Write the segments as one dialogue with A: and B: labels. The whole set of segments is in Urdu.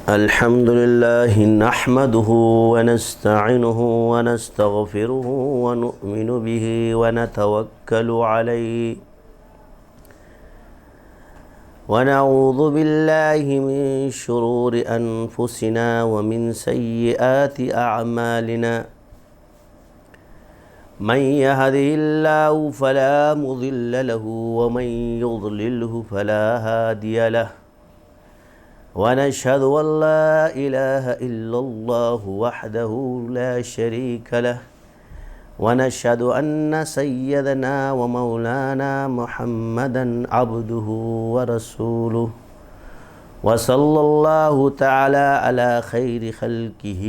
A: الحمد لله نحمده ونستعينه ونستغفره ونؤمن به ونتوكل عليه ونعوذ بالله من شرور أنفسنا ومن سيئات أعمالنا من يهده الله فلا مضل له ومن يضلله فلا هادي له ونشهد أن لا إله إلا الله وحده لا شريك له ونشهد أن سيدنا ومولانا محمدا عبده ورسوله وصلى الله تعالى على خير خلقه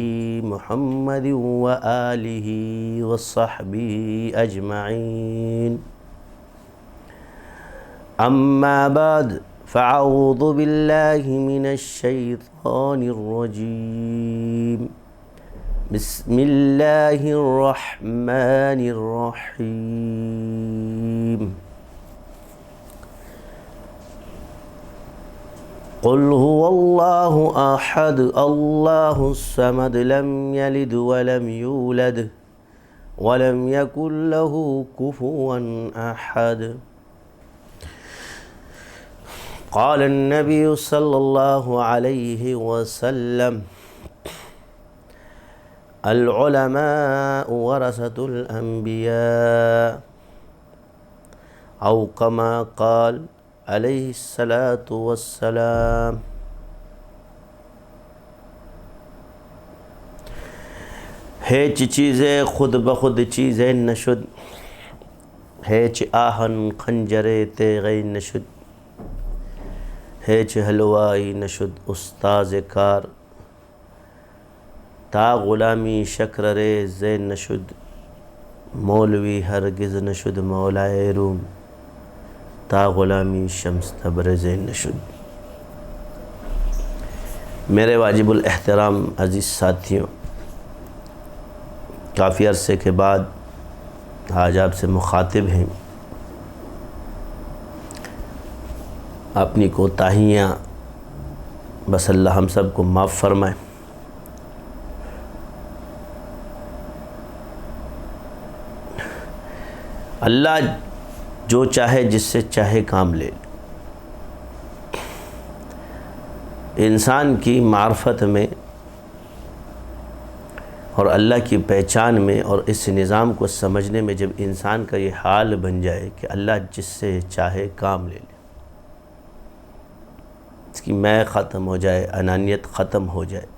A: محمد وآله وصحبه أجمعين أما بعد فأعوذ بالله من الشيطان الرجيم بسم الله الرحمن الرحيم قل هو الله أحد الله الصمد لم يلد ولم يولد ولم يكن له كفوا أحد قال النبي صلى الله عليه وسلم العلماء ورثة الأنبياء أو كما قال علیہ الصلاۃ والسلام۔ هیچ چیزے خود بخود چیزے نشد، هیچ آہن خنجرے تیغے نشد، هیچ حلوائی نشد استاذ کار، تا غلامی شکررے زے نشد، مولوی ہرگز نشد مولائے روم، تا غلامی شمس تبرز نشد۔ میرے واجب الاحترام عزیز ساتھیوں، کافی عرصے کے بعد آج آپ سے مخاطب ہیں۔ اپنی کوتاہیاں بس اللہ ہم سب کو معاف فرمائے۔ اللہ جو چاہے جس سے چاہے کام لے، انسان کی معرفت میں اور اللہ کی پہچان میں اور اس نظام کو سمجھنے میں جب انسان کا یہ حال بن جائے کہ اللہ جس سے چاہے کام لے لے، اس کی میں ختم ہو جائے، انانیت ختم ہو جائے،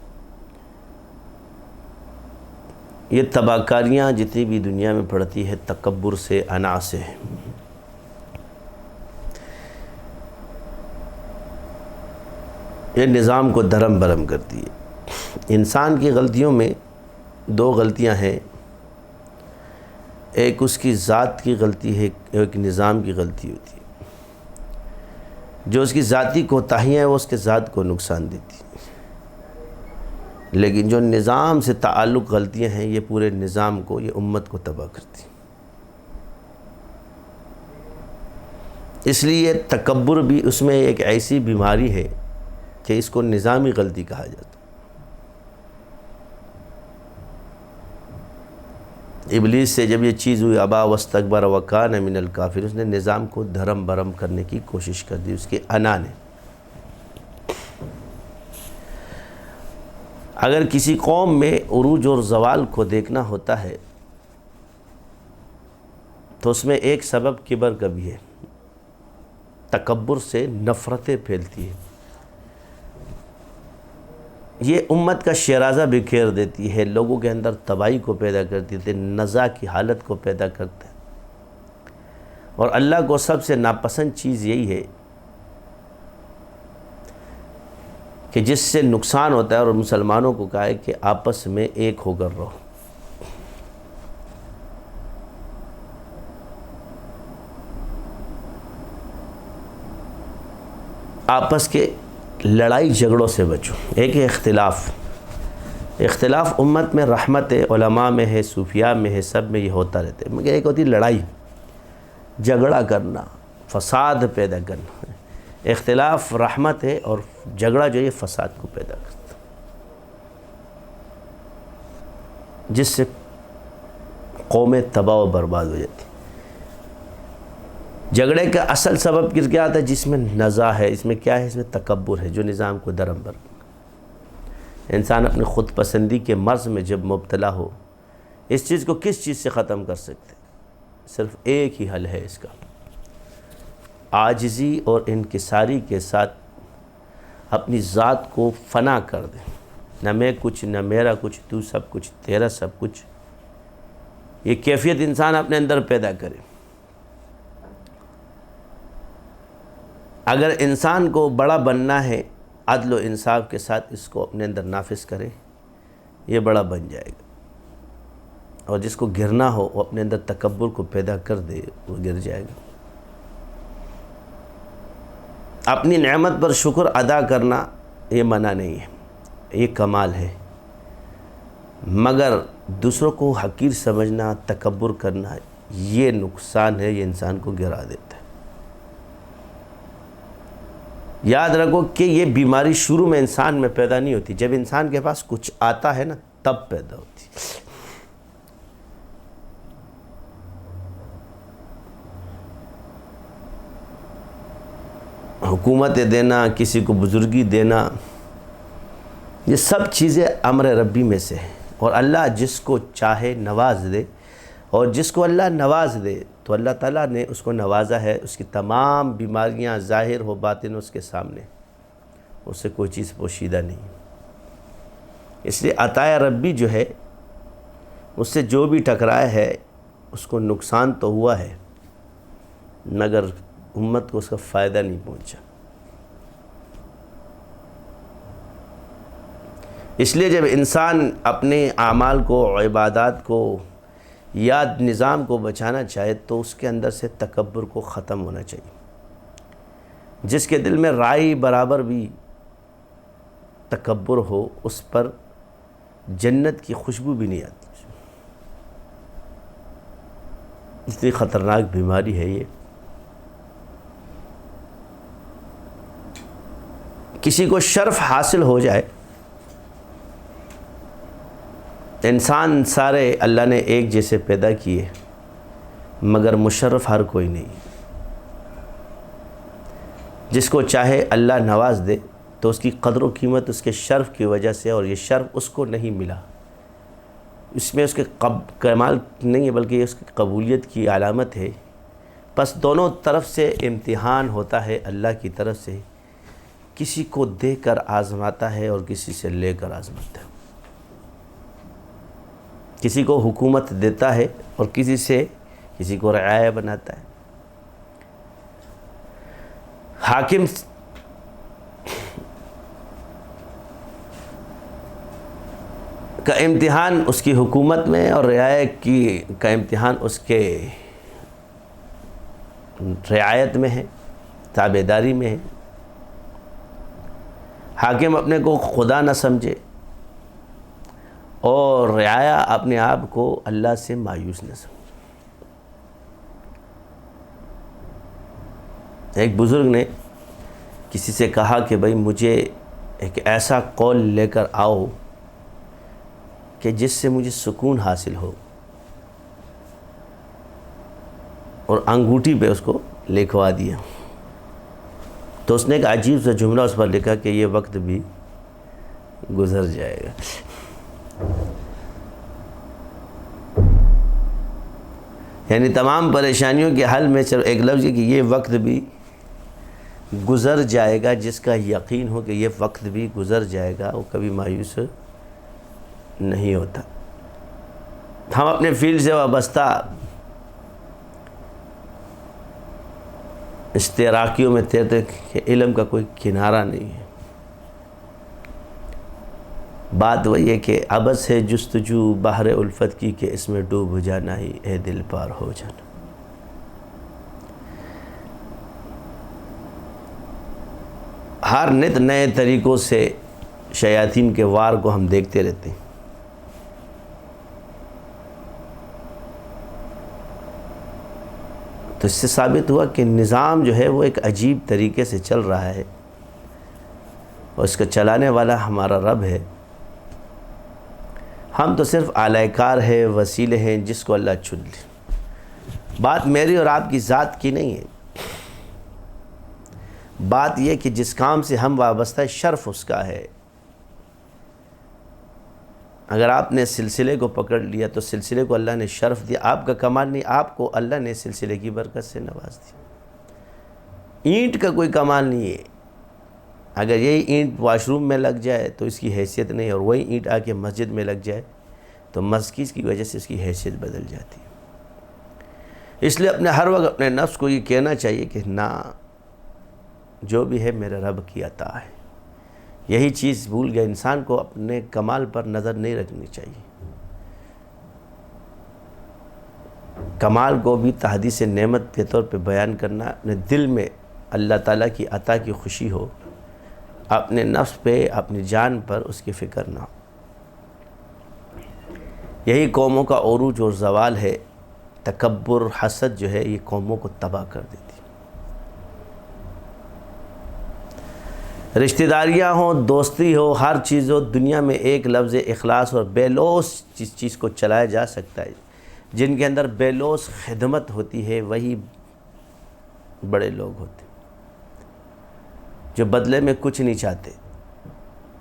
A: یہ تباہ کاریاں جتنی بھی دنیا میں پڑتی ہے تکبر سے، انا سے ہے۔ یہ نظام کو دھرم برم کرتی ہے۔ انسان کی غلطیوں میں دو غلطیاں ہیں، ایک اس کی ذات کی غلطی ہے، ایک نظام کی غلطی ہوتی ہے۔ جو اس کی ذاتی کوتاہیاں ہیں وہ اس کے ذات کو نقصان دیتی ہیں، لیکن جو نظام سے تعلق غلطیاں ہیں یہ پورے نظام کو، یہ امت کو تباہ کرتی ہیں۔ اس لیے تکبر بھی اس میں ایک ایسی بیماری ہے کہ اس کو نظامی غلطی کہا جاتا ہے۔ ابلیس سے جب یہ چیز ہوئی، ابا واستکبر وکان من الکافرین، اس نے نظام کو دھرم برم کرنے کی کوشش کر دی، اس کے انا نے۔ اگر کسی قوم میں عروج اور زوال کو دیکھنا ہوتا ہے تو اس میں ایک سبب کبر کا بھی ہے، تکبر سے نفرتیں پھیلتی ہیں، یہ امت کا شیرازہ بکھیر دیتی ہے، لوگوں کے اندر تباہی کو پیدا کرتی ہے، نزاع کی حالت کو پیدا کرتا ہے۔ اور اللہ کو سب سے ناپسند چیز یہی ہے کہ جس سے نقصان ہوتا ہے، اور مسلمانوں کو کہا ہے کہ آپس میں ایک ہو کر رہو۔ آپس کے لڑائی جھگڑوں سے بچو۔ ایک ہے اختلاف امت میں رحمت ہے، علماء میں ہے، صوفیاء میں ہے، سب میں یہ ہوتا رہتا ہے، مگر ایک ہوتی لڑائی، جھگڑا کرنا، فساد پیدا کرنا. اختلاف رحمت ہے اور جھگڑا جو ہے فساد کو پیدا کرتا ہے، جس سے قومیں تباہ و برباد ہو جاتی. جھگڑے کا اصل سبب کیا آتا ہے؟ جس میں نزاع ہے، اس میں کیا ہے؟ اس میں تکبر ہے جو نظام کو درہم بر. انسان اپنی خود پسندی کے مرض میں جب مبتلا ہو، اس چیز کو کس چیز سے ختم کر سکتے؟ صرف ایک ہی حل ہے اس کا، عاجزی اور انکساری کے ساتھ اپنی ذات کو فنا کر دیں. نہ میں کچھ، نہ میرا کچھ، تو سب کچھ، تیرا سب کچھ. یہ کیفیت انسان اپنے اندر پیدا کرے. اگر انسان کو بڑا بننا ہے، عدل و انصاف کے ساتھ اس کو اپنے اندر نافذ کرے، یہ بڑا بن جائے گا. اور جس کو گرنا ہو وہ اپنے اندر تکبر کو پیدا کر دے، وہ گر جائے گا. اپنی نعمت پر شکر ادا کرنا یہ منع نہیں ہے، یہ کمال ہے، مگر دوسروں کو حقیر سمجھنا، تکبر کرنا، یہ نقصان ہے، یہ انسان کو گرا دیتا ہے. یاد رکھو کہ یہ بیماری شروع میں انسان میں پیدا نہیں ہوتی، جب انسان کے پاس کچھ آتا ہے نا تب پیدا ہوتی. حکومت دینا، کسی کو بزرگی دینا، یہ سب چیزیں امر ربی میں سے ہیں. اور اللہ جس کو چاہے نواز دے، اور جس کو اللہ نواز دے تو اللہ تعالیٰ نے اس کو نوازا ہے. اس کی تمام بیماریاں ظاہر و باطن اس کے سامنے، اس سے کوئی چیز پوشیدہ نہیں. اس لیے عطائے ربی جو ہے، اس سے جو بھی ٹکرایا ہے اس کو نقصان تو ہوا ہے، مگر امت کو اس کا فائدہ نہیں پہنچا. اس لیے جب انسان اپنے اعمال کو، عبادات کو یا نظام کو بچانا چاہے تو اس کے اندر سے تکبر کو ختم ہونا چاہیے. جس کے دل میں رائی برابر بھی تکبر ہو، اس پر جنت کی خوشبو بھی نہیں آتی. اتنی خطرناک بیماری ہے یہ. کسی کو شرف حاصل ہو جائے، انسان سارے اللہ نے ایک جیسے پیدا کیے، مگر مشرف ہر کوئی نہیں. جس کو چاہے اللہ نواز دے تو اس کی قدر و قیمت اس کے شرف کی وجہ سے، اور یہ شرف اس کو نہیں ملا، اس میں اس کے کمال نہیں ہے بلکہ یہ اس کی قبولیت کی علامت ہے. پس دونوں طرف سے امتحان ہوتا ہے اللہ کی طرف سے. کسی کو دے کر آزماتا ہے اور کسی سے لے کر آزماتا ہے. کسی کو حکومت دیتا ہے اور کسی کو رعایا بناتا ہے. حاکم کا امتحان اس کی حکومت میں، اور رعایا کا امتحان اس کے رعایت میں ہے، تابعداری میں ہے. حاکم اپنے کو خدا نہ سمجھے اور رعایا اپنے آپ کو اللہ سے مایوس نہ سمجھے. ایک بزرگ نے کسی سے کہا کہ بھائی مجھے ایک ایسا قول لے کر آؤ کہ جس سے مجھے سکون حاصل ہو، اور انگوٹھی پہ اس کو لکھوا دیا. تو اس نے ایک عجیب سا جملہ اس پر لکھا کہ یہ وقت بھی گزر جائے گا. یعنی تمام پریشانیوں کے حل میں صرف ایک لفظ ہے کہ یہ وقت بھی گزر جائے گا. جس کا یقین ہو کہ یہ وقت بھی گزر جائے گا وہ کبھی مایوس نہیں ہوتا. ہم اپنے فیلڈ سے وابستہ اشتراکیوں میں تیرتے کہ علم کا کوئی کنارہ نہیں ہے. بات وہی ہے کہ عبث ہے جستجو بحر الفت کی، کہ اس میں ڈوب جانا ہی اے دل پار ہو جانا. ہر نت نئے طریقوں سے شیاطین کے وار کو ہم دیکھتے رہتے ہیں. تو اس سے ثابت ہوا کہ نظام جو ہے وہ ایک عجیب طریقے سے چل رہا ہے اور اس کا چلانے والا ہمارا رب ہے. ہم تو صرف اعلی کار ہے، وسیلے ہیں جس کو اللہ چن لے. بات میری اور آپ کی ذات کی نہیں ہے، بات یہ کہ جس کام سے ہم وابستہ ہے شرف اس کا ہے. اگر آپ نے سلسلے کو پکڑ لیا تو سلسلے کو اللہ نے شرف دیا، آپ کا کمال نہیں، آپ کو اللہ نے سلسلے کی برکت سے نواز دیا. اینٹ کا کوئی کمال نہیں ہے. اگر یہی اینٹ واش روم میں لگ جائے تو اس کی حیثیت نہیں، اور وہی اینٹ آ کے مسجد میں لگ جائے تو مسجد کی وجہ سے اس کی حیثیت بدل جاتی ہے. اس لیے ہر وقت اپنے نفس کو یہ کہنا چاہیے کہ نہ، جو بھی ہے میرے رب کی عطا ہے. یہی چیز بھول گیا. انسان کو اپنے کمال پر نظر نہیں رکھنی چاہیے. کمال کو بھی تحدیث نعمت کے طور پہ بیان کرنا، اپنے دل میں اللہ تعالیٰ کی عطا کی خوشی ہو، اپنے نفس پہ، اپنی جان پر اس کی فکر نہ ہو. یہی قوموں کا عروج اور زوال ہے. تکبر، حسد جو ہے یہ قوموں کو تباہ کر دیتی. رشتہ داریاں ہوں، دوستی ہو، ہر چیز ہو، دنیا میں ایک لفظ اخلاص اور بے لوث چیز کو چلایا جا سکتا ہے. جن کے اندر بے لوث خدمت ہوتی ہے وہی بڑے لوگ ہوتے ہیں، جو بدلے میں کچھ نہیں چاہتے.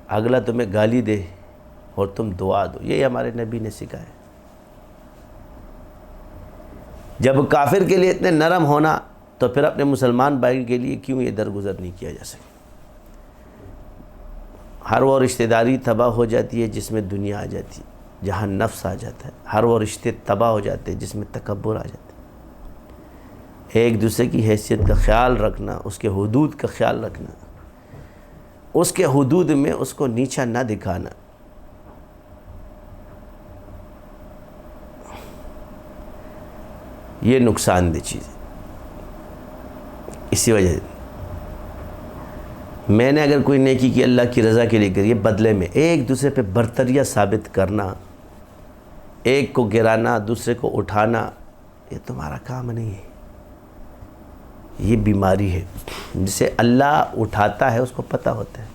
A: اگلا تمہیں گالی دے اور تم دعا دو، یہی ہمارے نبی نے سکھایا. جب کافر کے لیے اتنے نرم ہونا تو پھر اپنے مسلمان بھائی کے لیے کیوں یہ درگزر نہیں کیا جا سکتا. ہر وہ رشتہ داری تباہ ہو جاتی ہے جس میں دنیا آ جاتی ہے، جہاں نفس آ جاتا ہے. ہر وہ رشتے تباہ ہو جاتے ہیں جس میں تکبر آ جاتا ہے. ایک دوسرے کی حیثیت کا خیال رکھنا، اس کے حدود کا خیال رکھنا، اس کے حدود میں اس کو نیچا نہ دکھانا، یہ نقصان دہ چیز ہے. اسی وجہ سے میں نے اگر کوئی نیکی کی اللہ کی رضا کے لیے کری ہے، بدلے میں ایک دوسرے پہ برتریاں ثابت کرنا، ایک کو گرانا، دوسرے کو اٹھانا، یہ تمہارا کام نہیں ہے. یہ بیماری ہے. جسے اللہ اٹھاتا ہے اس کو پتہ ہوتا ہے.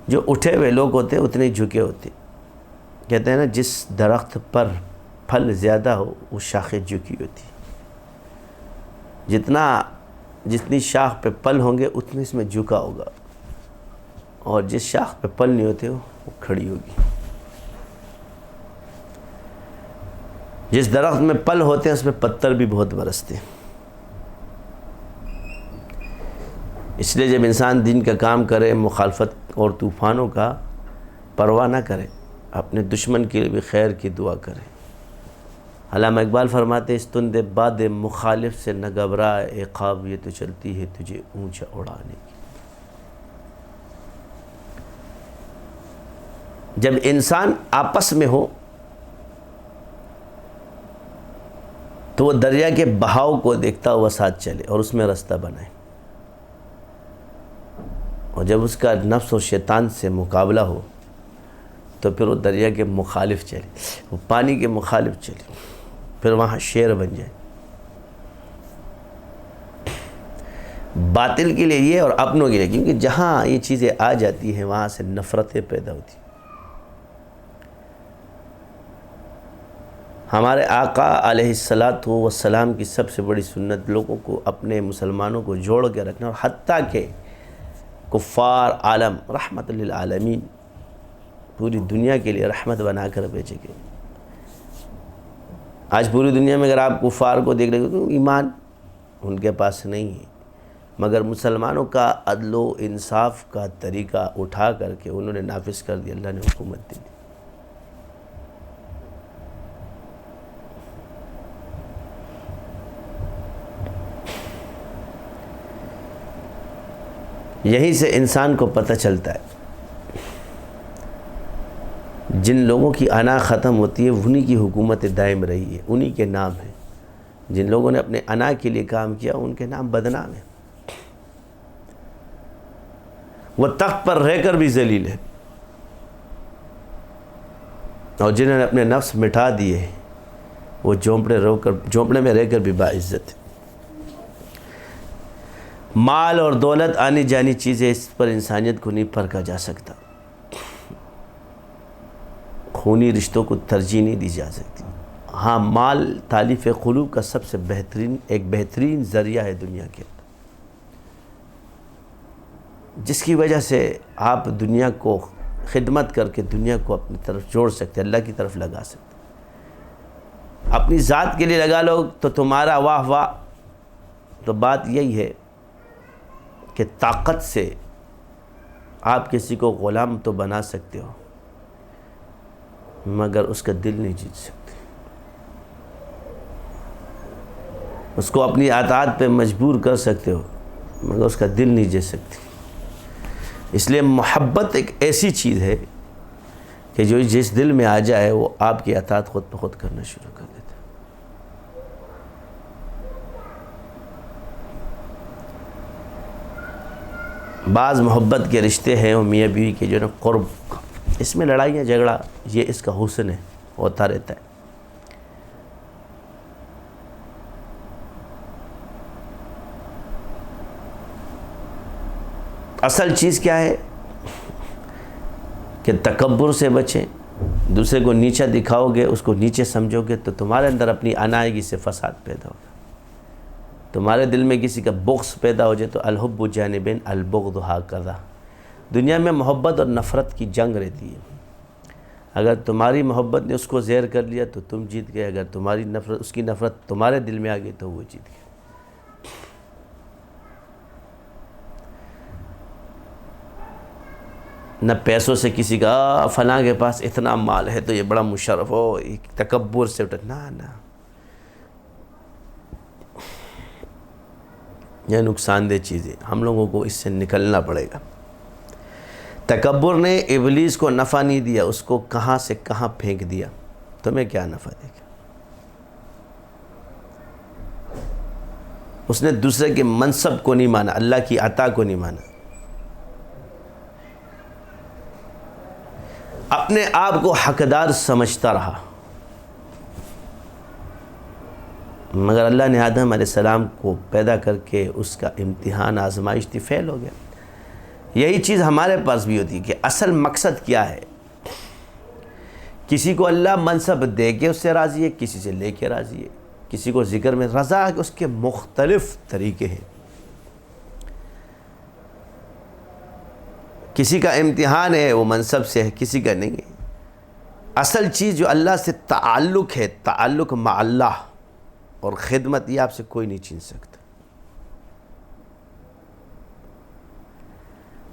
A: جو اٹھے ہوئے لوگ ہوتے ہیں اتنے جھکے ہوتے. کہتے ہیں نا، جس درخت پر پھل زیادہ ہو وہ شاخیں جھکی ہوتی. جتنی شاخ پہ پھل ہوں گے اتنے اس میں جھکا ہوگا، اور جس شاخ پہ پھل نہیں ہوتے وہ کھڑی ہوگی. جس درخت میں پھل ہوتے ہیں اس میں پتھر بھی بہت برستے ہیں. اس لیے جب انسان دین کا کام کرے، مخالفت اور طوفانوں کا پرواہ نہ کرے، اپنے دشمن کے لیے بھی خیر کی دعا کرے. علامہ اقبال فرماتے اس تند باد مخالف سے نہ گھبرائے، اے خواب یہ تو چلتی ہے تجھے اونچا اڑانے کی. جب انسان آپس میں ہو تو وہ دریا کے بہاؤ کو دیکھتا ہوا ساتھ چلے اور اس میں راستہ بنائے. اور جب اس کا نفس اور شیطان سے مقابلہ ہو تو پھر وہ دریا کے مخالف چلے، وہ پانی کے مخالف چلے، پھر وہاں شیر بن جائے. باطل کے لیے یہ اور اپنوں کے لیے، کیونکہ جہاں یہ چیزیں آ جاتی ہیں وہاں سے نفرتیں پیدا ہوتی ہیں. ہمارے آقا علیہ السلام کی سب سے بڑی سنت لوگوں کو، اپنے مسلمانوں کو جوڑ کے رکھنا، اور حتیٰ کہ کفار عالم رحمت للعالمین، پوری دنیا کے لیے رحمت بنا کر بھیجے گئے. آج پوری دنیا میں اگر آپ کفار کو دیکھ رہے ہو تو ایمان ان کے پاس نہیں ہے، مگر مسلمانوں کا عدل و انصاف کا طریقہ اٹھا کر کے انہوں نے نافذ کر دیا. اللہ نے حکومت دی. یہیں سے انسان کو پتہ چلتا ہے جن لوگوں کی انا ختم ہوتی ہے انہی کی حکومت دائم رہی ہے، انہی کے نام ہیں. جن لوگوں نے اپنے انا کے لیے کام کیا ان کے نام بدنام ہیں. وہ تخت پر رہ کر بھی ذلیل ہے، اور جنہوں نے اپنے نفس مٹا دیے وہ جھونپڑے میں رہ کر بھی باعزت ہے. مال اور دولت آنی جانی چیزیں، اس پر انسانیت کو نہیں پرکھا جا سکتا. خونی رشتوں کو ترجیح نہیں دی جا سکتی. ہاں، مال تالیف قلوب کا سب سے بہترین ذریعہ ہے دنیا کے اندر، جس کی وجہ سے آپ دنیا کو خدمت کر کے دنیا کو اپنی طرف جوڑ سکتے، اللہ کی طرف لگا سکتے. اپنی ذات کے لیے لگا لو تو تمہارا واہ واہ. تو بات یہی ہے کہ طاقت سے آپ کسی کو غلام تو بنا سکتے ہو، مگر اس کا دل نہیں جیت سکتے. اس کو اپنی اطاعت پہ مجبور کر سکتے ہو، مگر اس کا دل نہیں جیت سکتے. اس لیے محبت ایک ایسی چیز ہے کہ جو جس دل میں آ جائے وہ آپ کی اطاعت خود بخود کرنا شروع کر دیتا ہے. بعض محبت کے رشتے ہیں وہ میاں بیوی کے جو نا قرب، اس میں لڑائیاں جھگڑا یہ اس کا حسن ہے، ہوتا رہتا ہے. اصل چیز کیا ہے کہ تکبر سے بچیں. دوسرے کو نیچا دکھاؤ گے، اس کو نیچے سمجھو گے تو تمہارے اندر اپنی انائیگی سے فساد پیدا ہوگا. تمہارے دل میں کسی کا بغض پیدا ہو جائے تو الحب جانبین البغض ہاکذا. دنیا میں محبت اور نفرت کی جنگ رہتی ہے. اگر تمہاری محبت نے اس کو زہر کر لیا تو تم جیت گئے، اگر تمہاری نفرت اس کی نفرت تمہارے دل میں آ گئی تو وہ جیت گئے. نہ پیسوں سے کسی کا فلاں کے پاس اتنا مال ہے تو یہ بڑا مشرف ہو، تکبر سے اٹھا، نہ یہ نقصان دہ چیزیں. ہم لوگوں کو اس سے نکلنا پڑے گا. تکبر نے ابلیس کو نفع نہیں دیا، اس کو کہاں سے کہاں پھینک دیا. تمہیں کیا نفع دے گا؟ اس نے دوسرے کے منصب کو نہیں مانا، اللہ کی عطا کو نہیں مانا. اپنے آپ کو حقدار سمجھتا رہا. مگر اللہ نے آدم علیہ السلام کو پیدا کر کے اس کا امتحان آزمائش تھی، فیل ہو گیا. یہی چیز ہمارے پاس بھی ہوتی ہے کہ اصل مقصد کیا ہے. کسی کو اللہ منصب دے کے اس سے راضی ہے، کسی سے لے کے راضی ہے. کسی کو ذکر میں رضا ہے کہ اس کے مختلف طریقے ہیں. کسی کا امتحان ہے وہ منصب سے ہے، کسی کا نہیں ہے. اصل چیز جو اللہ سے تعلق ہے، تعلق مع اللہ اور خدمت، یہ آپ سے کوئی نہیں چھین سکتا.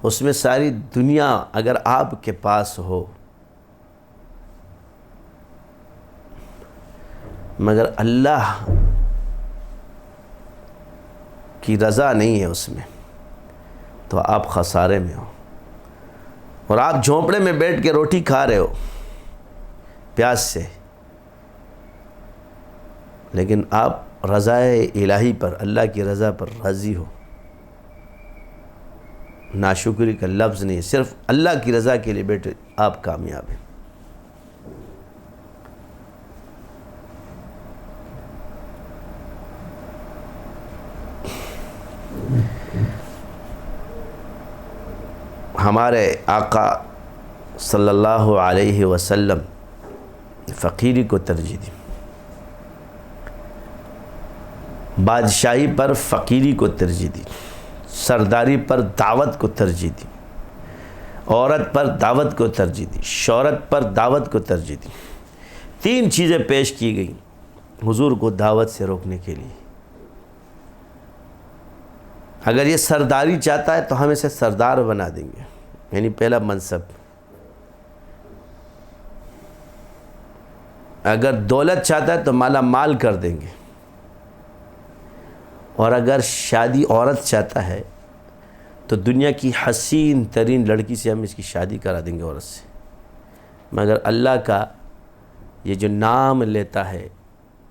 A: اس میں ساری دنیا اگر آپ کے پاس ہو مگر اللہ کی رضا نہیں ہے اس میں تو آپ خسارے میں ہو. اور آپ جھونپڑے میں بیٹھ کے روٹی کھا رہے ہو پیاس سے، لیکن آپ رضا الہی پر، اللہ کی رضا پر راضی ہو. ناشکری کا لفظ نہیں، صرف اللہ کی رضا کے لیے بیٹھے، آپ کامیاب ہیں. ہمارے آقا صلی اللہ علیہ وسلم فقیری کو ترجیح دی. بادشاہی پر فقیری کو ترجیح دی. سرداری پر دعوت کو ترجیح دی. عورت پر دعوت کو ترجیح دی. شہرت پر دعوت کو ترجیح دی. 3 چیزیں پیش کی گئیں حضور کو دعوت سے روکنے کے لیے. اگر یہ سرداری چاہتا ہے تو ہم اسے سردار بنا دیں گے، یعنی پہلا منصب. اگر دولت چاہتا ہے تو مالا مال کر دیں گے. اور اگر شادی عورت چاہتا ہے تو دنیا کی حسین ترین لڑکی سے ہم اس کی شادی کرا دیں گے عورت سے. مگر اللہ کا یہ جو نام لیتا ہے،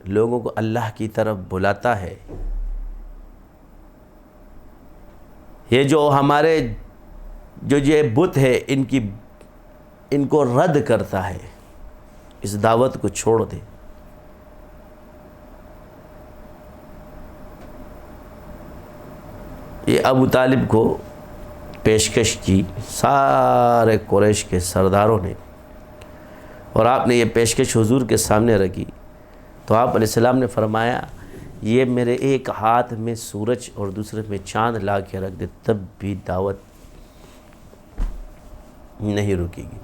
A: لوگوں کو اللہ کی طرف بلاتا ہے، یہ جو ہمارے جو یہ بت ہے ان کو رد کرتا ہے، اس دعوت کو چھوڑ دے. یہ ابو طالب کو پیشکش کی سارے قریش کے سرداروں نے، اور آپ نے یہ پیشکش حضور کے سامنے رکھی تو آپ علیہ السلام نے فرمایا یہ میرے ایک ہاتھ میں سورج اور دوسرے میں چاند لا کے رکھ دے تب بھی دعوت نہیں رکے گی۔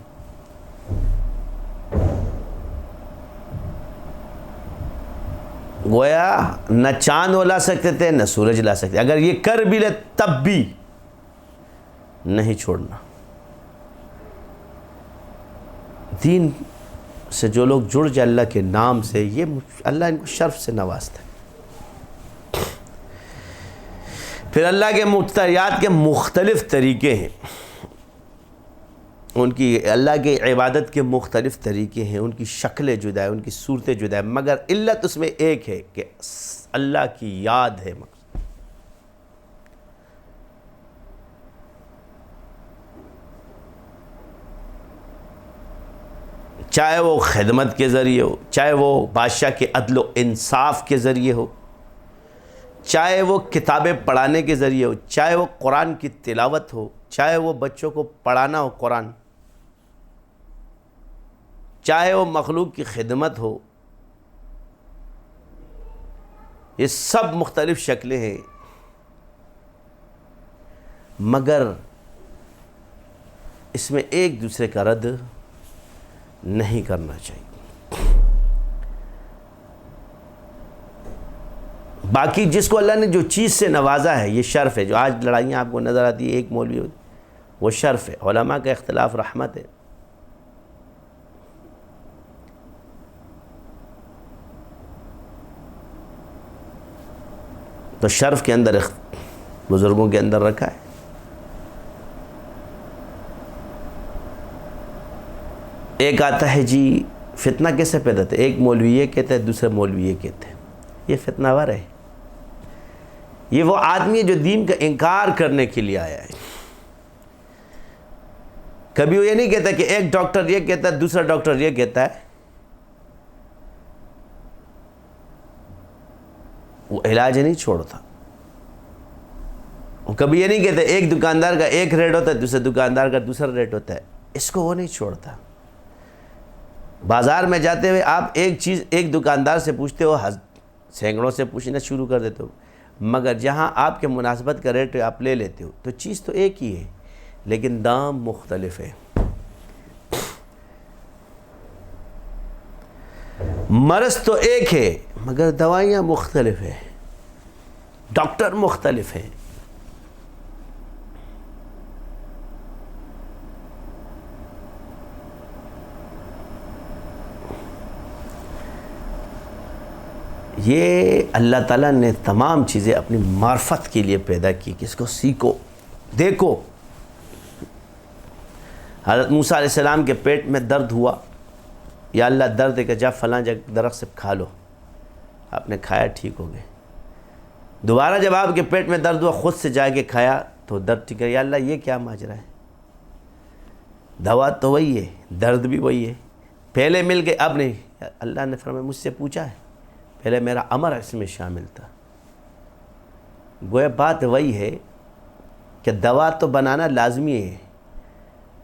A: گویا نہ چاند وہ لا سکتے تھے نہ سورج لا سکتے، اگر یہ کر بھی لے تب بھی نہیں چھوڑنا۔ دین سے جو لوگ جڑ جائے اللہ کے نام سے، یہ اللہ ان کو شرف سے نوازتا ہے۔ پھر اللہ کے مختاریات کے مختلف طریقے ہیں، ان کی اللہ کی عبادت کے مختلف طریقے ہیں، ان کی شکلیں جدا ہیں، ان کی صورتیں جدا ہیں، مگر علت اس میں ایک ہے کہ اللہ کی یاد ہے۔ چاہے وہ خدمت کے ذریعے ہو، چاہے وہ بادشاہ کے عدل و انصاف کے ذریعے ہو، چاہے وہ کتابیں پڑھانے کے ذریعے ہو، چاہے وہ قرآن کی تلاوت ہو، چاہے وہ بچوں کو پڑھانا ہو قرآن، چاہے وہ مخلوق کی خدمت ہو، یہ سب مختلف شکلیں ہیں، مگر اس میں ایک دوسرے کا رد نہیں کرنا چاہیے۔ باقی جس کو اللہ نے جو چیز سے نوازا ہے یہ شرف ہے۔ جو آج لڑائیاں آپ کو نظر آتی ہے ایک مولوی ہوتی، وہ شرف ہے۔ علماء کا اختلاف رحمت ہے۔ تو شرف کے اندر بزرگوں کے اندر رکھا ہے۔ ایک آتا ہے جی فتنہ کیسے پیدا تھا، ایک مولوی یہ کہتا ہے دوسرے مولوی یہ کہتے ہیں، یہ فتنہ ور ہے۔ یہ وہ آدمی ہے جو دین کا انکار کرنے کے لیے آیا ہے۔ کبھی وہ یہ نہیں کہتا کہ ایک ڈاکٹر یہ کہتا ہے دوسرا ڈاکٹر یہ کہتا ہے، وہ علاج نہیں چھوڑتا۔ وہ کبھی یہ نہیں کہتا ایک دکاندار کا ایک ریٹ ہوتا ہے دوسرے دکاندار کا دوسرا ریٹ ہوتا ہے، اس کو وہ نہیں چھوڑتا۔ بازار میں جاتے ہوئے آپ ایک چیز ایک دکاندار سے پوچھتے ہو، سینکڑوں سے پوچھنا شروع کر دیتے ہو، مگر جہاں آپ کے مناسبت کا ریٹ آپ لے لیتے ہو تو چیز تو ایک ہی ہے لیکن دام مختلف ہے۔ مرض تو ایک ہے مگر دوائیاں مختلف ہیں، ڈاکٹر مختلف ہیں۔ یہ اللہ تعالیٰ نے تمام چیزیں اپنی معرفت کے لیے پیدا کی کہ اس کو سیکھو، دیکھو۔ حضرت موسیٰ علیہ السلام کے پیٹ میں درد ہوا، یا اللہ درد ہے کہ جا فلاں جگہ درخت سے کھا لو، آپ نے کھایا ٹھیک ہو گئے۔ دوبارہ جب آپ کے پیٹ میں درد ہوا خود سے جا کے کھایا تو درد ٹھیک ہے، یا اللہ یہ کیا ماجرا ہے؟ دوا تو وہی ہے، درد بھی وہی ہے، پہلے مل گئے اب نہیں۔ اللہ نے فرمایا مجھ سے پوچھا ہے، پہلے میرا امر اس میں شامل تھا۔ گویا بات وہی ہے کہ دوا تو بنانا لازمی ہے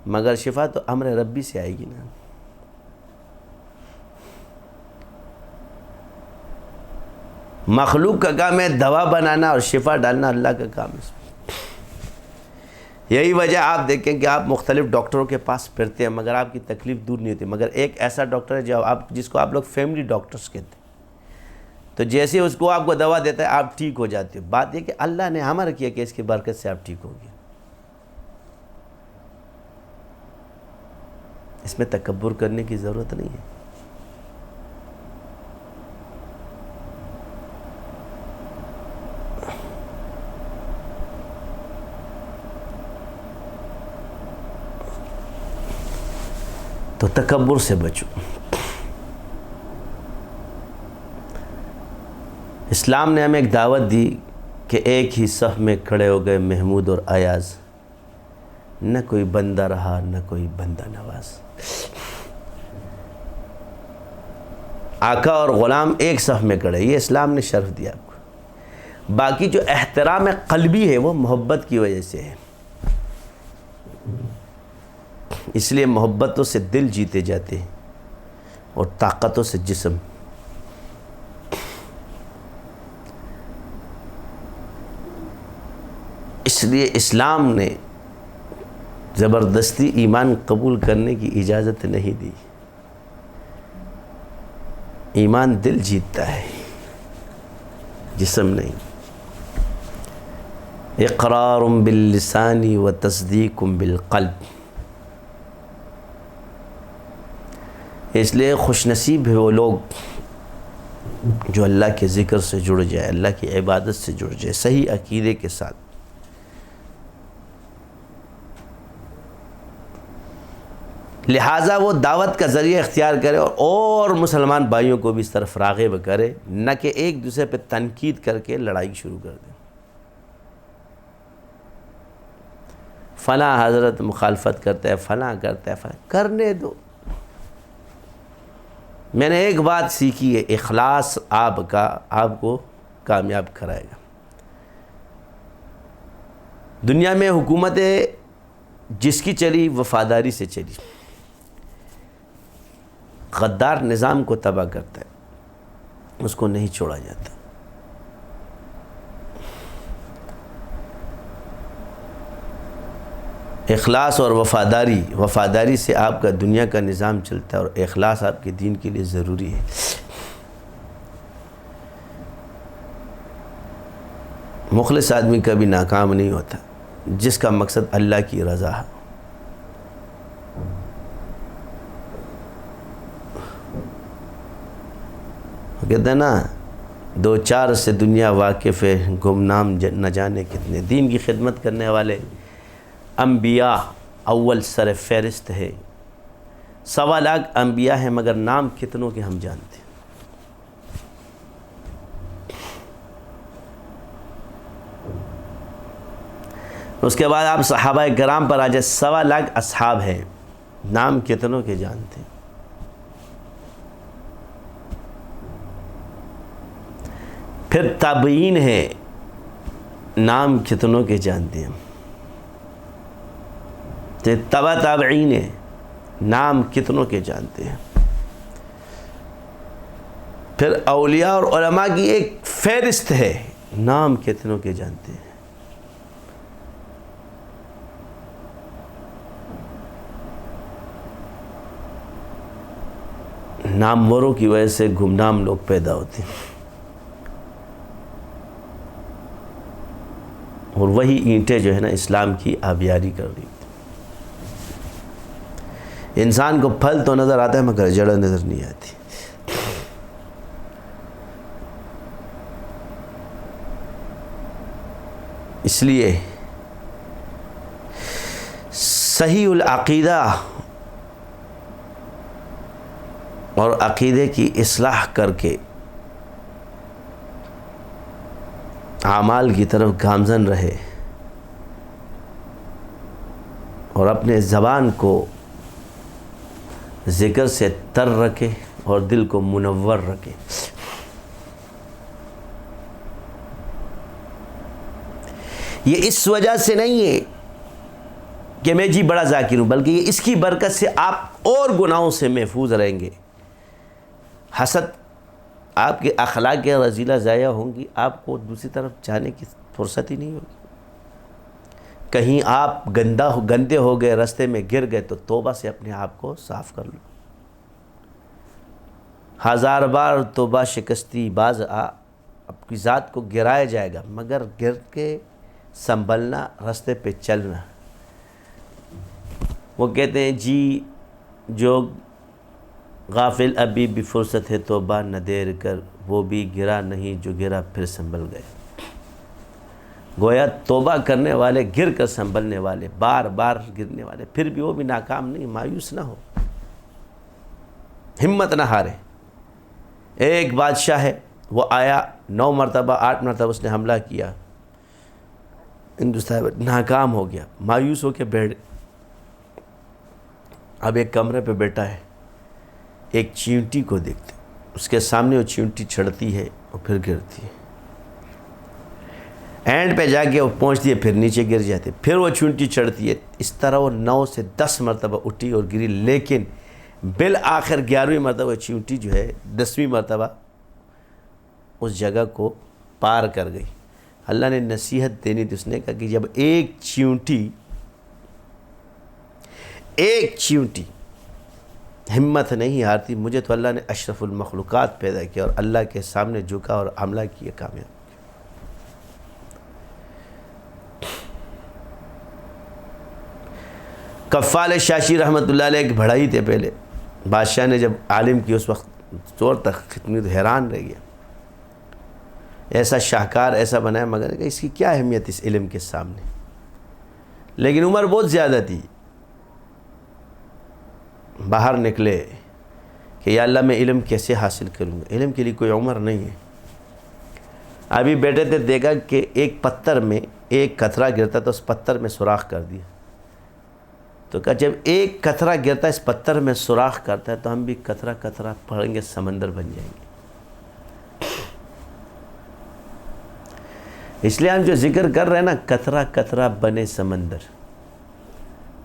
A: مگر شفا تو امر ربی سے آئے گی نا۔ مخلوق کا کام ہے دوا بنانا اور شفا ڈالنا، اللہ کا کام ہے۔ یہی وجہ آپ دیکھیں کہ آپ مختلف ڈاکٹروں کے پاس پھرتے ہیں مگر آپ کی تکلیف دور نہیں ہوتی، مگر ایک ایسا ڈاکٹر ہے جس کو آپ لوگ فیملی ڈاکٹرز کہتے ہیں، تو جیسے اس کو آپ کو دوا دیتا ہے آپ ٹھیک ہو جاتے ہو۔ بات یہ کہ اللہ نے ہمارا کیا کہ اس کی برکت سے آپ ٹھیک ہو گئے۔ اس میں تکبر کرنے کی ضرورت نہیں ہے۔ تو تکبر سے بچو۔ اسلام نے ہمیں ایک دعوت دی کہ ایک ہی صف میں کھڑے ہو گئے محمود اور ایاز، نہ کوئی بندہ رہا نہ کوئی بندہ نواز۔ آقا اور غلام ایک صف میں کھڑے، یہ اسلام نے شرف دیا آپ کو۔ باقی جو احترام قلبی ہے وہ محبت کی وجہ سے ہے، اس لیے محبتوں سے دل جیتے جاتے ہیں اور طاقتوں سے جسم۔ اس لیے اسلام نے زبردستی ایمان قبول کرنے کی اجازت نہیں دی۔ ایمان دل جیتتا ہے، جسم نہیں۔ اقرار باللسان و تصدیق بالقلب۔ اس لیے خوش نصیب ہے وہ لوگ جو اللہ کے ذکر سے جڑ جائے، اللہ کی عبادت سے جڑ جائے صحیح عقیدے کے ساتھ۔ لہٰذا وہ دعوت کا ذریعہ اختیار کرے اور مسلمان بھائیوں کو بھی اس طرف راغب کرے، نہ کہ ایک دوسرے پہ تنقید کر کے لڑائی شروع کر دے۔ فلاں حضرت مخالفت کرتا ہے، فلاں کرتا ہے، فلاں کرنے دو۔ میں نے ایک بات سیکھی ہے، اخلاص آپ کو کامیاب کرائے گا۔ دنیا میں حکومتیں جس کی چلی وفاداری سے چلی، غدار نظام کو تباہ کرتا ہے، اس کو نہیں چھوڑا جاتا۔ اخلاص اور وفاداری سے آپ کا دنیا کا نظام چلتا ہے، اور اخلاص آپ کے دین کے لیے ضروری ہے۔ مخلص آدمی کبھی ناکام نہیں ہوتا، جس کا مقصد اللہ کی رضا ہے۔ کہتے ہیں نا، دو چار سے دنیا واقف ہے، گمنام نہ جانے کتنے۔ دین کی خدمت کرنے والے انبیاء اول سر فہرست ہے، 1.25 لاکھ انبیاء ہیں، مگر نام کتنوں کے ہم جانتے ہیں۔ اس کے بعد آپ صحابہ کرام پر آ جائے، 1.25 لاکھ اصحاب ہیں، نام کتنوں کے جانتے ہیں۔ پھر تابعین ہیں، نام کتنوں کے جانتے ہیں۔ تبع تابعین ہیں، نام کتنوں کے جانتے ہیں۔ پھر اولیاء اور علماء کی ایک فہرست ہے، نام کتنوں کے جانتے ہیں۔ ناموروں کی وجہ سے گمنام لوگ پیدا ہوتے ہیں، اور وہی اینٹیں جو ہے نا اسلام کی آبیاری کر رہی۔ انسان کو پھل تو نظر آتا ہے مگر جڑ نظر نہیں آتی۔ اس لیے صحیح العقیدہ اور عقیدے کی اصلاح کر کے اعمال کی طرف گامزن رہے، اور اپنے زبان کو ذکر سے تر رکھے اور دل کو منور رکھے۔ یہ اس وجہ سے نہیں ہے کہ میں جی بڑا ذاکر ہوں، بلکہ یہ اس کی برکت سے آپ اور گناہوں سے محفوظ رہیں گے۔ حسد، آپ کے اخلاق کے رذیلہ ضائع ہوں گی، آپ کو دوسری طرف جانے کی فرصت ہی نہیں ہوگی۔ کہیں آپ گندے ہو گئے، رستے میں گر گئے، تو توبہ سے اپنے آپ کو صاف کر لو۔ 1000 بار توبہ شکستی باز آپ کی ذات کو گرایا جائے گا، مگر گر کے سنبھلنا، رستے پہ چلنا۔ وہ کہتے ہیں جی جو غافل ابھی بھی فرصت ہے توبہ نہ دیر کر، وہ بھی گرا نہیں جو گرا پھر سنبھل گئے۔ گویا توبہ کرنے والے، گر کر سنبھلنے والے، بار بار گرنے والے، پھر بھی وہ بھی ناکام نہیں، مایوس نہ ہو، ہمت نہ ہارے۔ ایک بادشاہ ہے، وہ آیا 9 مرتبہ 8 مرتبہ اس نے حملہ کیا، ہندوستان میں ناکام ہو گیا، مایوس ہو کے بیٹھ۔ اب ایک کمرے پہ بیٹھا ہے، ایک چیونٹی کو دیکھتے، اس کے سامنے وہ چیونٹی چھڑتی ہے اور پھر گرتی ہے۔ اینڈ پہ جا کے وہ پہنچتی ہے، پھر نیچے گر جاتے، پھر وہ چونٹی چڑھتی ہے. اس طرح وہ 9 سے 10 مرتبہ اٹھی اور گری، لیکن بالآخر 11ویں مرتبہ چونٹی جو ہے 10ویں مرتبہ اس جگہ کو پار کر گئی. اللہ نے نصیحت دینی تھی، اس نے کہا کہ جب ایک چیونٹی ہمت نہیں ہارتی، مجھے تو اللہ نے اشرف المخلوقات پیدا کیا اور اللہ کے سامنے جھکا اور حملہ کیا، کامیاب. کفال شاشی رحمۃ اللہ علیہ ایک بڑھائی تھے پہلے. بادشاہ نے جب عالم کی اس وقت زور تک ختمی تو حیران رہ گیا، ایسا شاہکار ایسا بنایا، مگر کہ اس کی کیا اہمیت اس علم کے سامنے. لیکن عمر بہت زیادہ تھی. باہر نکلے کہ یا اللہ میں علم کیسے حاصل کروں گا، علم کے لیے کوئی عمر نہیں ہے. ابھی بیٹھے تھے، دیکھا کہ ایک پتھر میں ایک قطرہ گرتا تو اس پتھر میں سوراخ کر دیا. تو کہا جب ایک قطرہ گرتا اس پتھر میں سوراخ کرتا ہے تو ہم بھی قطرہ قطرہ پڑھیں گے، سمندر بن جائیں گے. اس لیے ہم جو ذکر کر رہے ہیں نا، قطرہ قطرہ بنے سمندر،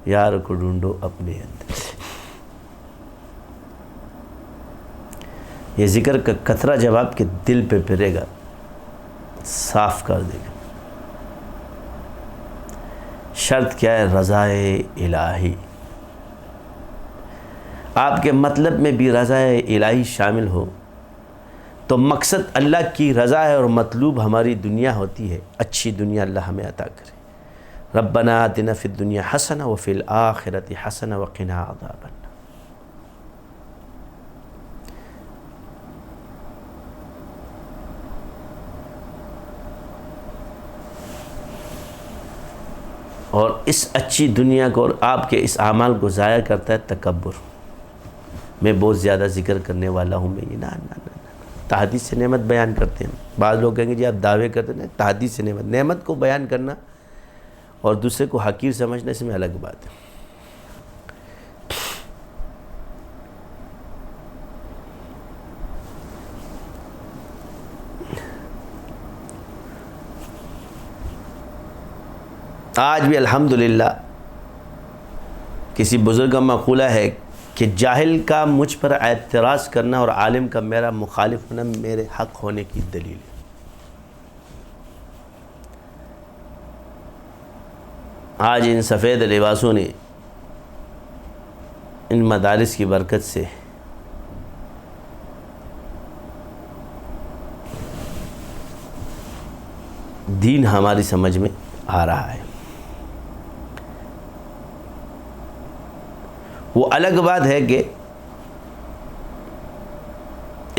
A: یار کو ڈھونڈو اپنے اندر. یہ ذکر کا قطرہ جب آپ کے دل پہ پھرے گا، صاف کر دے گا. شرط کیا ہے؟ رضائے الہی. آپ کے مطلب میں بھی رضائے الہی شامل ہو تو مقصد اللہ کی رضا ہے اور مطلوب ہماری دنیا ہوتی ہے. اچھی دنیا اللہ ہمیں عطا کرے. ربنا آتنا فی الدنیا حسنہ وفی الآخرۃ حسنہ وقنا عذاب النار. اور اس اچھی دنیا کو اور آپ کے اس اعمال کو ضائع کرتا ہے تکبر. میں بہت زیادہ ذکر کرنے والا ہوں، میں یہ نہ تحدیث سے نعمت بیان کرتے ہیں. بعض لوگ کہیں گے جی آپ دعوے کرتے ہیں، تحدیث سے نعمت کو بیان کرنا اور دوسرے کو حقیر سمجھنے سے میں الگ بات ہے. آج بھی الحمدللہ کسی بزرگ کا مقولہ ہے کہ جاہل کا مجھ پر اعتراض کرنا اور عالم کا میرا مخالف ہونا میرے حق ہونے کی دلیل ہے. آج ان سفید لباسوں نے، ان مدارس کی برکت سے دین ہماری سمجھ میں آ رہا ہے. وہ الگ بات ہے کہ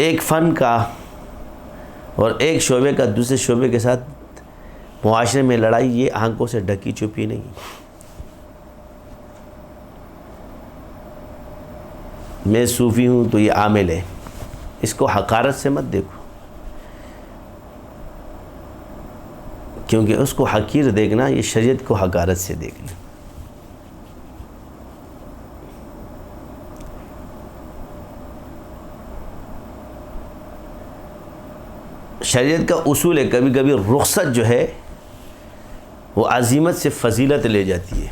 A: ایک فن کا اور ایک شعبے کا دوسرے شعبے کے ساتھ معاشرے میں لڑائی، یہ آنکھوں سے ڈھکی چھپی نہیں. میں صوفی ہوں تو یہ عامل ہے، اس کو حقارت سے مت دیکھو، کیونکہ اس کو حقیر دیکھنا یہ شریعت کو حقارت سے دیکھنا. شریعت کا اصول ہے، کبھی کبھی رخصت جو ہے وہ عزیمت سے فضیلت لے جاتی ہے.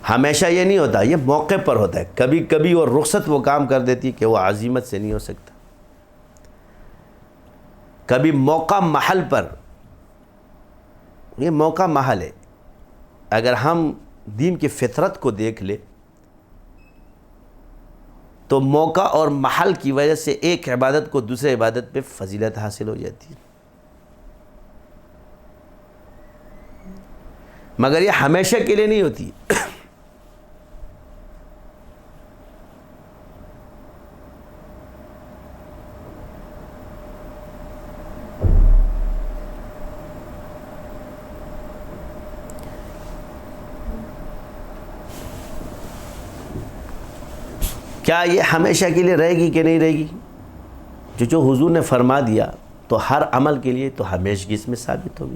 A: ہمیشہ یہ نہیں ہوتا، یہ موقع پر ہوتا ہے. کبھی کبھی وہ رخصت وہ کام کر دیتی ہے کہ وہ عزیمت سے نہیں ہو سکتا. کبھی موقع محل پر، یہ موقع محل ہے. اگر ہم دین کی فطرت کو دیکھ لیں تو موقع اور محل کی وجہ سے ایک عبادت کو دوسرے عبادت پہ فضیلت حاصل ہو جاتی ہے. مگر یہ ہمیشہ کے لیے نہیں ہوتی. کیا یہ ہمیشہ کے لیے رہے گی کہ نہیں رہے گی؟ جو حضور نے فرما دیا تو ہر عمل کے لیے تو ہمیشگی اس میں ثابت ہوگی.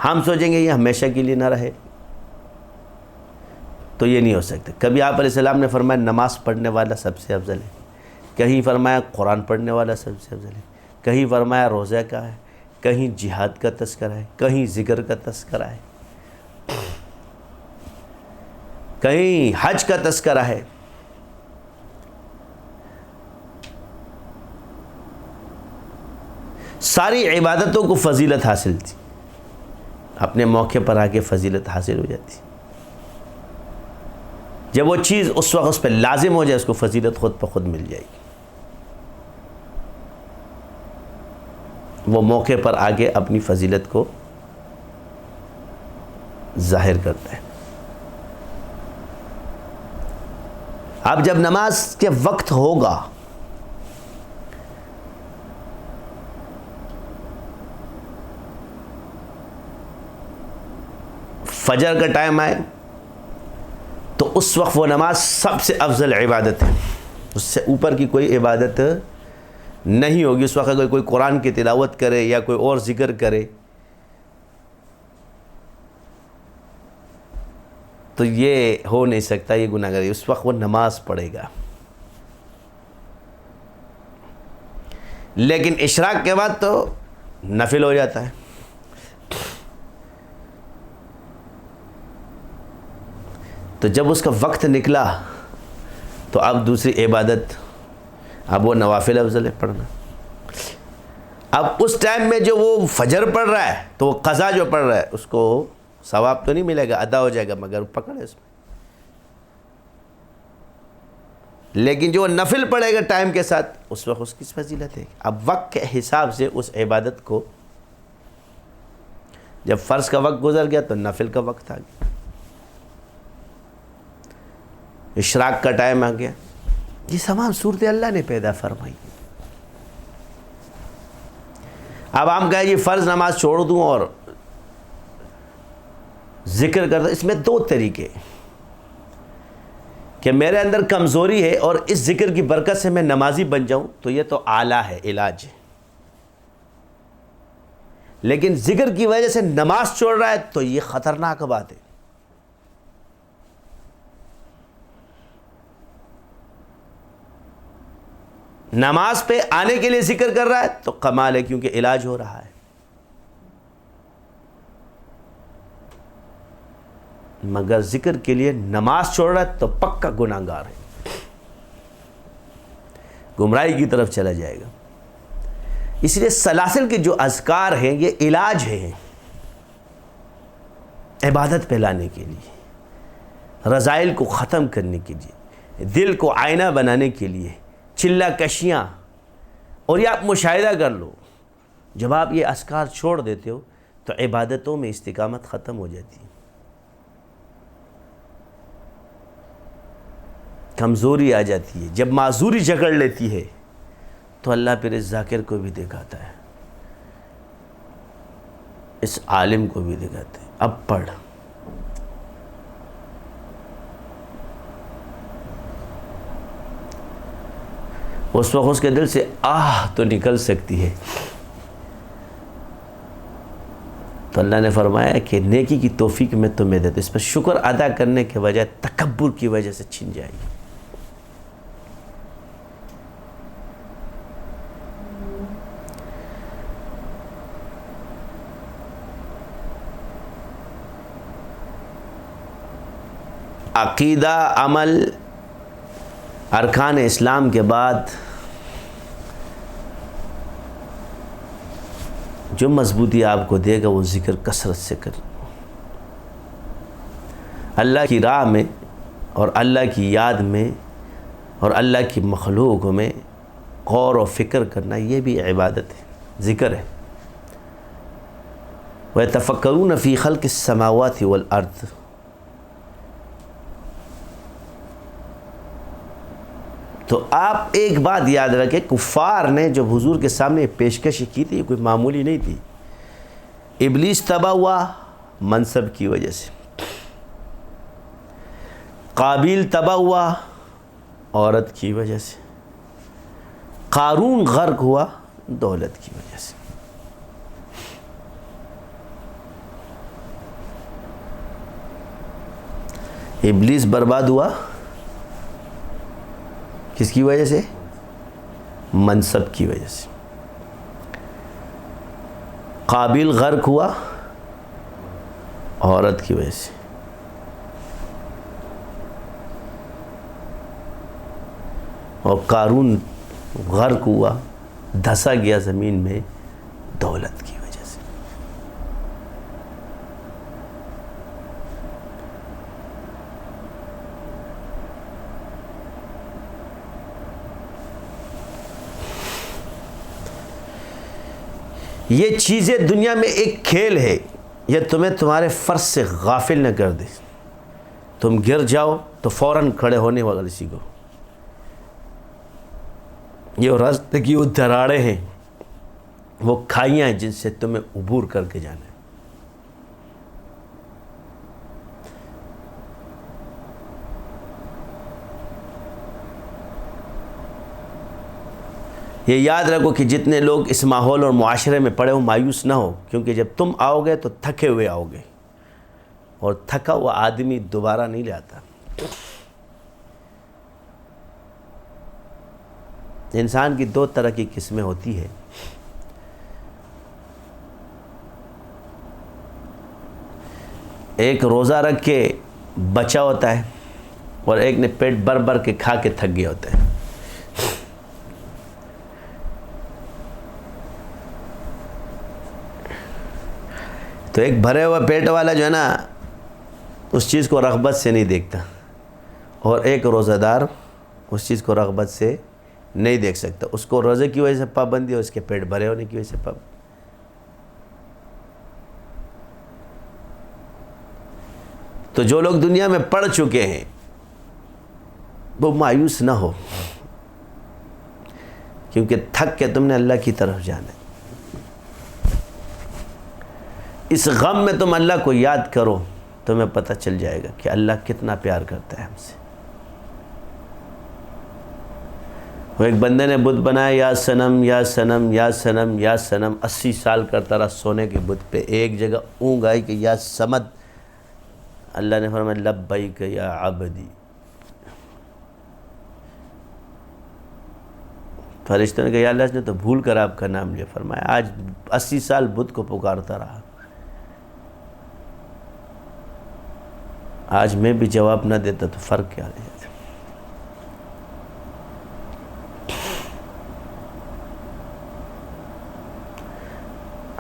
A: ہم سوچیں گے یہ ہمیشہ کے لیے نہ رہے تو یہ نہیں ہو سکتا. کبھی آپ علیہ السلام نے فرمایا نماز پڑھنے والا سب سے افضل ہے، کہیں فرمایا قرآن پڑھنے والا سب سے افضل ہے، کہیں فرمایا روزہ کا ہے، کہیں جہاد کا تذکرہ ہے، کہیں ذکر کا تذکرہ ہے، کہیں حج کا تذکرہ ہے. ساری عبادتوں کو فضیلت حاصل تھی، اپنے موقع پر آ کے فضیلت حاصل ہو جاتی. جب وہ چیز اس وقت اس پہ لازم ہو جائے اس کو فضیلت خود بخود مل جائے گی. وہ موقع پر آگے اپنی فضیلت کو ظاہر کرتا ہے. اب جب نماز کے وقت ہوگا فجر کا ٹائم آئے تو اس وقت وہ نماز سب سے افضل عبادت ہے، اس سے اوپر کی کوئی عبادت نہیں ہوگی. اس وقت اگر کوئی قرآن کی تلاوت کرے یا کوئی اور ذکر کرے تو یہ ہو نہیں سکتا، یہ گناہ گار ہے. اس وقت وہ نماز پڑھے گا. لیکن اشراق کے بعد تو نفل ہو جاتا ہے. تو جب اس کا وقت نکلا تو اب دوسری عبادت، اب وہ نوافل افضل ہے پڑھنا. اب اس ٹائم میں جو وہ فجر پڑھ رہا ہے تو وہ قضا جو پڑھ رہا ہے اس کو ثواب تو نہیں ملے گا، ادا ہو جائے گا، مگر پکڑ ہے اس میں. لیکن جو نفل پڑھے گا ٹائم کے ساتھ اس وقت اس کی فضیلت ہے. اب وقت کے حساب سے اس عبادت کو، جب فرض کا وقت گزر گیا تو نفل کا وقت آ گیا، اشراق کا ٹائم آ گیا. یہ تمام صورتیں اللہ نے پیدا فرمائی. اب ہم کہیں یہ فرض نماز چھوڑ دوں اور ذکر کرتا، اس میں دو طریقے کہ میرے اندر کمزوری ہے اور اس ذکر کی برکت سے میں نمازی بن جاؤں تو یہ تو آلہ ہے، علاج ہے. لیکن ذکر کی وجہ سے نماز چھوڑ رہا ہے تو یہ خطرناک بات ہے. نماز پہ آنے کے لیے ذکر کر رہا ہے تو کمال ہے، کیونکہ علاج ہو رہا ہے. مگر ذکر کے لیے نماز چھوڑ رہا ہے تو پکا گناہ گار ہے، گمراہی کی طرف چلا جائے گا. اس لیے سلاسل کے جو اذکار ہیں یہ علاج ہیں عبادت پہ لانے کے لیے، رذائل کو ختم کرنے کے لیے، دل کو آئینہ بنانے کے لیے. چلہ کشیاں، اور یہ آپ مشاہدہ کر لو، جب آپ یہ اذکار چھوڑ دیتے ہو تو عبادتوں میں استقامت ختم ہو جاتی ہے، کمزوری آ جاتی ہے. جب معذوری جکڑ لیتی ہے تو اللہ پھر اس ذاکر کو بھی دکھاتا ہے، اس عالم کو بھی دکھاتا ہے، اب پڑھ. اس وقت اس کے دل سے آہ تو نکل سکتی ہے. تو اللہ نے فرمایا کہ نیکی کی توفیق میں تمہیں دیتا، اس پر شکر ادا کرنے کے بجائے تکبر کی وجہ سے چھن جائے گی. عقیدہ، عمل، ارکان اسلام کے بعد جو مضبوطی آپ کو دے گا وہ ذکر کثرت سے کر. اللہ کی راہ میں اور اللہ کی یاد میں اور اللہ کی مخلوق میں غور و فکر کرنا یہ بھی عبادت ہے، ذکر ہے. وَيَتَفَكَّرُونَ فِي خَلْقِ السَّمَاوَاتِ وَالْأَرْضِ. تو آپ ایک بات یاد رکھیں، کفار نے جب حضور کے سامنے پیشکش کی تھی، کوئی معمولی نہیں تھی. ابلیس تباہ ہوا منصب کی وجہ سے، قابیل تباہ ہوا عورت کی وجہ سے، قارون غرق ہوا دولت کی وجہ سے. ابلیس برباد ہوا کس کی وجہ سے؟ منصب کی وجہ سے. قابیل غرق ہوا عورت کی وجہ سے، اور قارون غرق ہوا، دھسا گیا زمین میں دولت کی وجہ سے۔ یہ چیزیں دنیا میں ایک کھیل ہے، یہ تمہیں تمہارے فرض سے غافل نہ کر دے۔ تم گر جاؤ تو فوراً کھڑے ہونے والا سیکھو۔ یہ راستے کی وہ دراڑیں ہیں، وہ کھائیاں ہیں جن سے تمہیں عبور کر کے جانا ہے۔ یہ یاد رکھو کہ جتنے لوگ اس ماحول اور معاشرے میں پڑے ہو مایوس نہ ہو، کیونکہ جب تم آؤ گے تو تھکے ہوئے آؤ گے، اور تھکا ہوا آدمی دوبارہ نہیں لاتا۔ انسان کی دو طرح کی قسمیں ہوتی ہے، ایک روزہ رکھ کے بچا ہوتا ہے، اور ایک نے پیٹ بھر بھر کے کھا کے تھک گیا ہوتا ہے۔ تو ایک بھرے ہوا پیٹ والا جو ہے نا، اس چیز کو رغبت سے نہیں دیکھتا، اور ایک روزہ دار اس چیز کو رغبت سے نہیں دیکھ سکتا۔ اس کو روزے کی وجہ سے پابندی ہے، اس کے پیٹ بھرے ہونے کی وجہ سے پابندی۔ تو جو لوگ دنیا میں پڑھ چکے ہیں وہ مایوس نہ ہو، کیونکہ تھک کے تم نے اللہ کی طرف جانا ہے۔ اس غم میں تم اللہ کو یاد کرو، تمہیں پتہ چل جائے گا کہ اللہ کتنا پیار کرتا ہے ہم سے۔ وہ ایک بندے نے بت بنایا، یا صنم یا صنم یا صنم یا صنم، 80 سال کرتا رہا سونے کے بت پہ، ایک جگہ اونگ آئی کہ یا صمد، اللہ نے فرمایا لبیک یا عبدی۔ فرشتوں نے کہا یا اللہ، اس نے تو بھول کر آپ کا نام لیا۔ فرمایا آج 80 سال بت کو پکارتا رہا، آج میں بھی جواب نہ دیتا تو فرق کیا رہ جاتا۔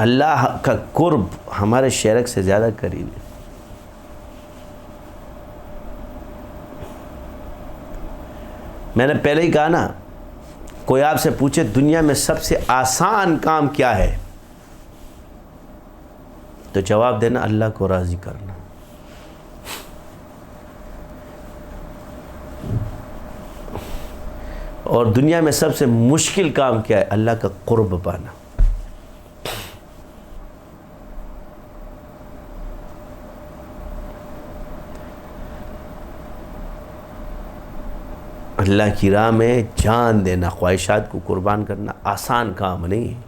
A: اللہ کا قرب ہمارے شرک سے زیادہ قریب ہے۔ میں نے پہلے ہی کہا نا، کوئی آپ سے پوچھے دنیا میں سب سے آسان کام کیا ہے، تو جواب دینا اللہ کو راضی کرنا۔ اور دنیا میں سب سے مشکل کام کیا ہے، اللہ کا قرب پانا۔ اللہ کی راہ میں جان دینا، خواہشات کو قربان کرنا آسان کام نہیں ہے۔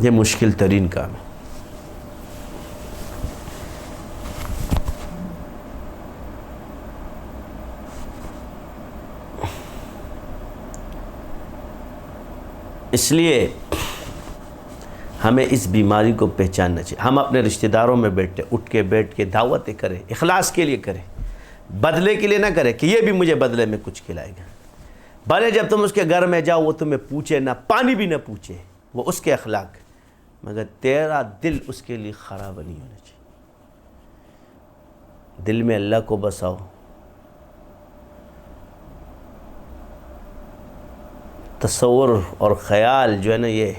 A: یہ مشکل ترین کام ہے۔ اس لیے ہمیں اس بیماری کو پہچاننا چاہیے۔ ہم اپنے رشتہ داروں میں اٹھ کے دعوتیں کریں، اخلاص کے لیے کریں، بدلے کے لیے نہ کریں کہ یہ بھی مجھے بدلے میں کچھ کھلائے گا۔ بھلے جب تم اس کے گھر میں جاؤ وہ تمہیں پوچھے نہ، پانی بھی نہ پوچھے، وہ اس کے اخلاق، مگر تیرا دل اس کے لیے خراب نہیں ہونا چاہیے۔ دل میں اللہ کو بساؤ، تصور اور خیال جو ہے نا یہ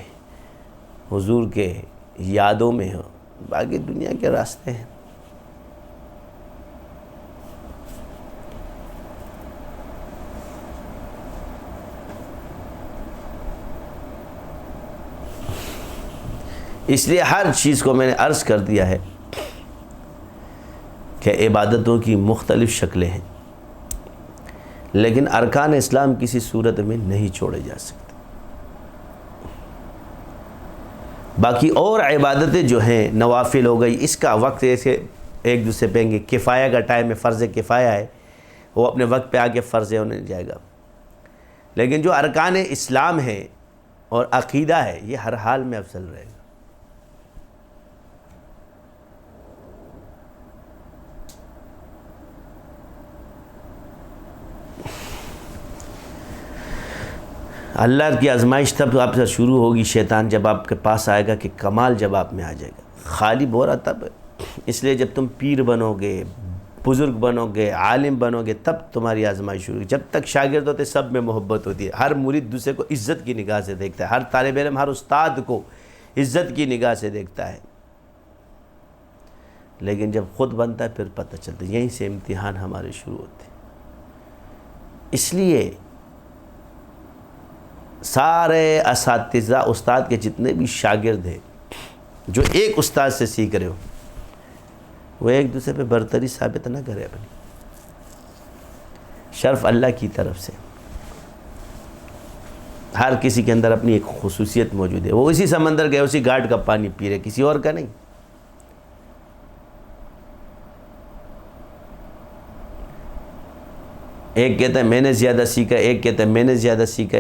A: حضور کے یادوں میں ہو، باقی دنیا کے راستے ہیں۔ اس لیے ہر چیز کو میں نے عرض کر دیا ہے کہ عبادتوں کی مختلف شکلیں ہیں، لیکن ارکان اسلام کسی صورت میں نہیں چھوڑے جا سکتے۔ باقی اور عبادتیں جو ہیں نوافل ہو گئی، اس کا وقت ایسے ایک دوسرے پہ گے، کفایہ کا ٹائم ہے، فرض کفایہ ہے، وہ اپنے وقت پہ آگے فرض ہونے جائے گا۔ لیکن جو ارکان اسلام ہے اور عقیدہ ہے یہ ہر حال میں افضل رہے گا۔ اللہ کی آزمائش تب آپ سے شروع ہوگی، شیطان جب آپ کے پاس آئے گا کہ کمال جب آپ میں آ جائے گا، خالی بورا تب۔ اس لیے جب تم پیر بنو گے، بزرگ بنو گے، عالم بنو گے، تب تمہاری آزمائش شروع ہوگی۔ جب تک شاگرد ہوتے سب میں محبت ہوتی ہے، ہر مرید دوسرے کو عزت کی نگاہ سے دیکھتا ہے، ہر طالب علم ہر استاد کو عزت کی نگاہ سے دیکھتا ہے، لیکن جب خود بنتا ہے پھر پتہ چلتا ہے، یہیں سے امتحان ہمارے شروع ہوتے ہیں۔ اس لیے سارے اساتذہ، استاد کے جتنے بھی شاگرد ہیں جو ایک استاد سے سیکھ رہے ہو، وہ ایک دوسرے پہ برتری ثابت نہ کرے اپنی، شرف اللہ کی طرف سے۔ ہر کسی کے اندر اپنی ایک خصوصیت موجود ہے، وہ اسی سمندر کے اسی گھاٹ کا پانی پی رہے، کسی اور کا نہیں۔ ایک کہتا ہے میں نے زیادہ سیکھا، ایک کہتا ہے میں نے زیادہ سیکھا،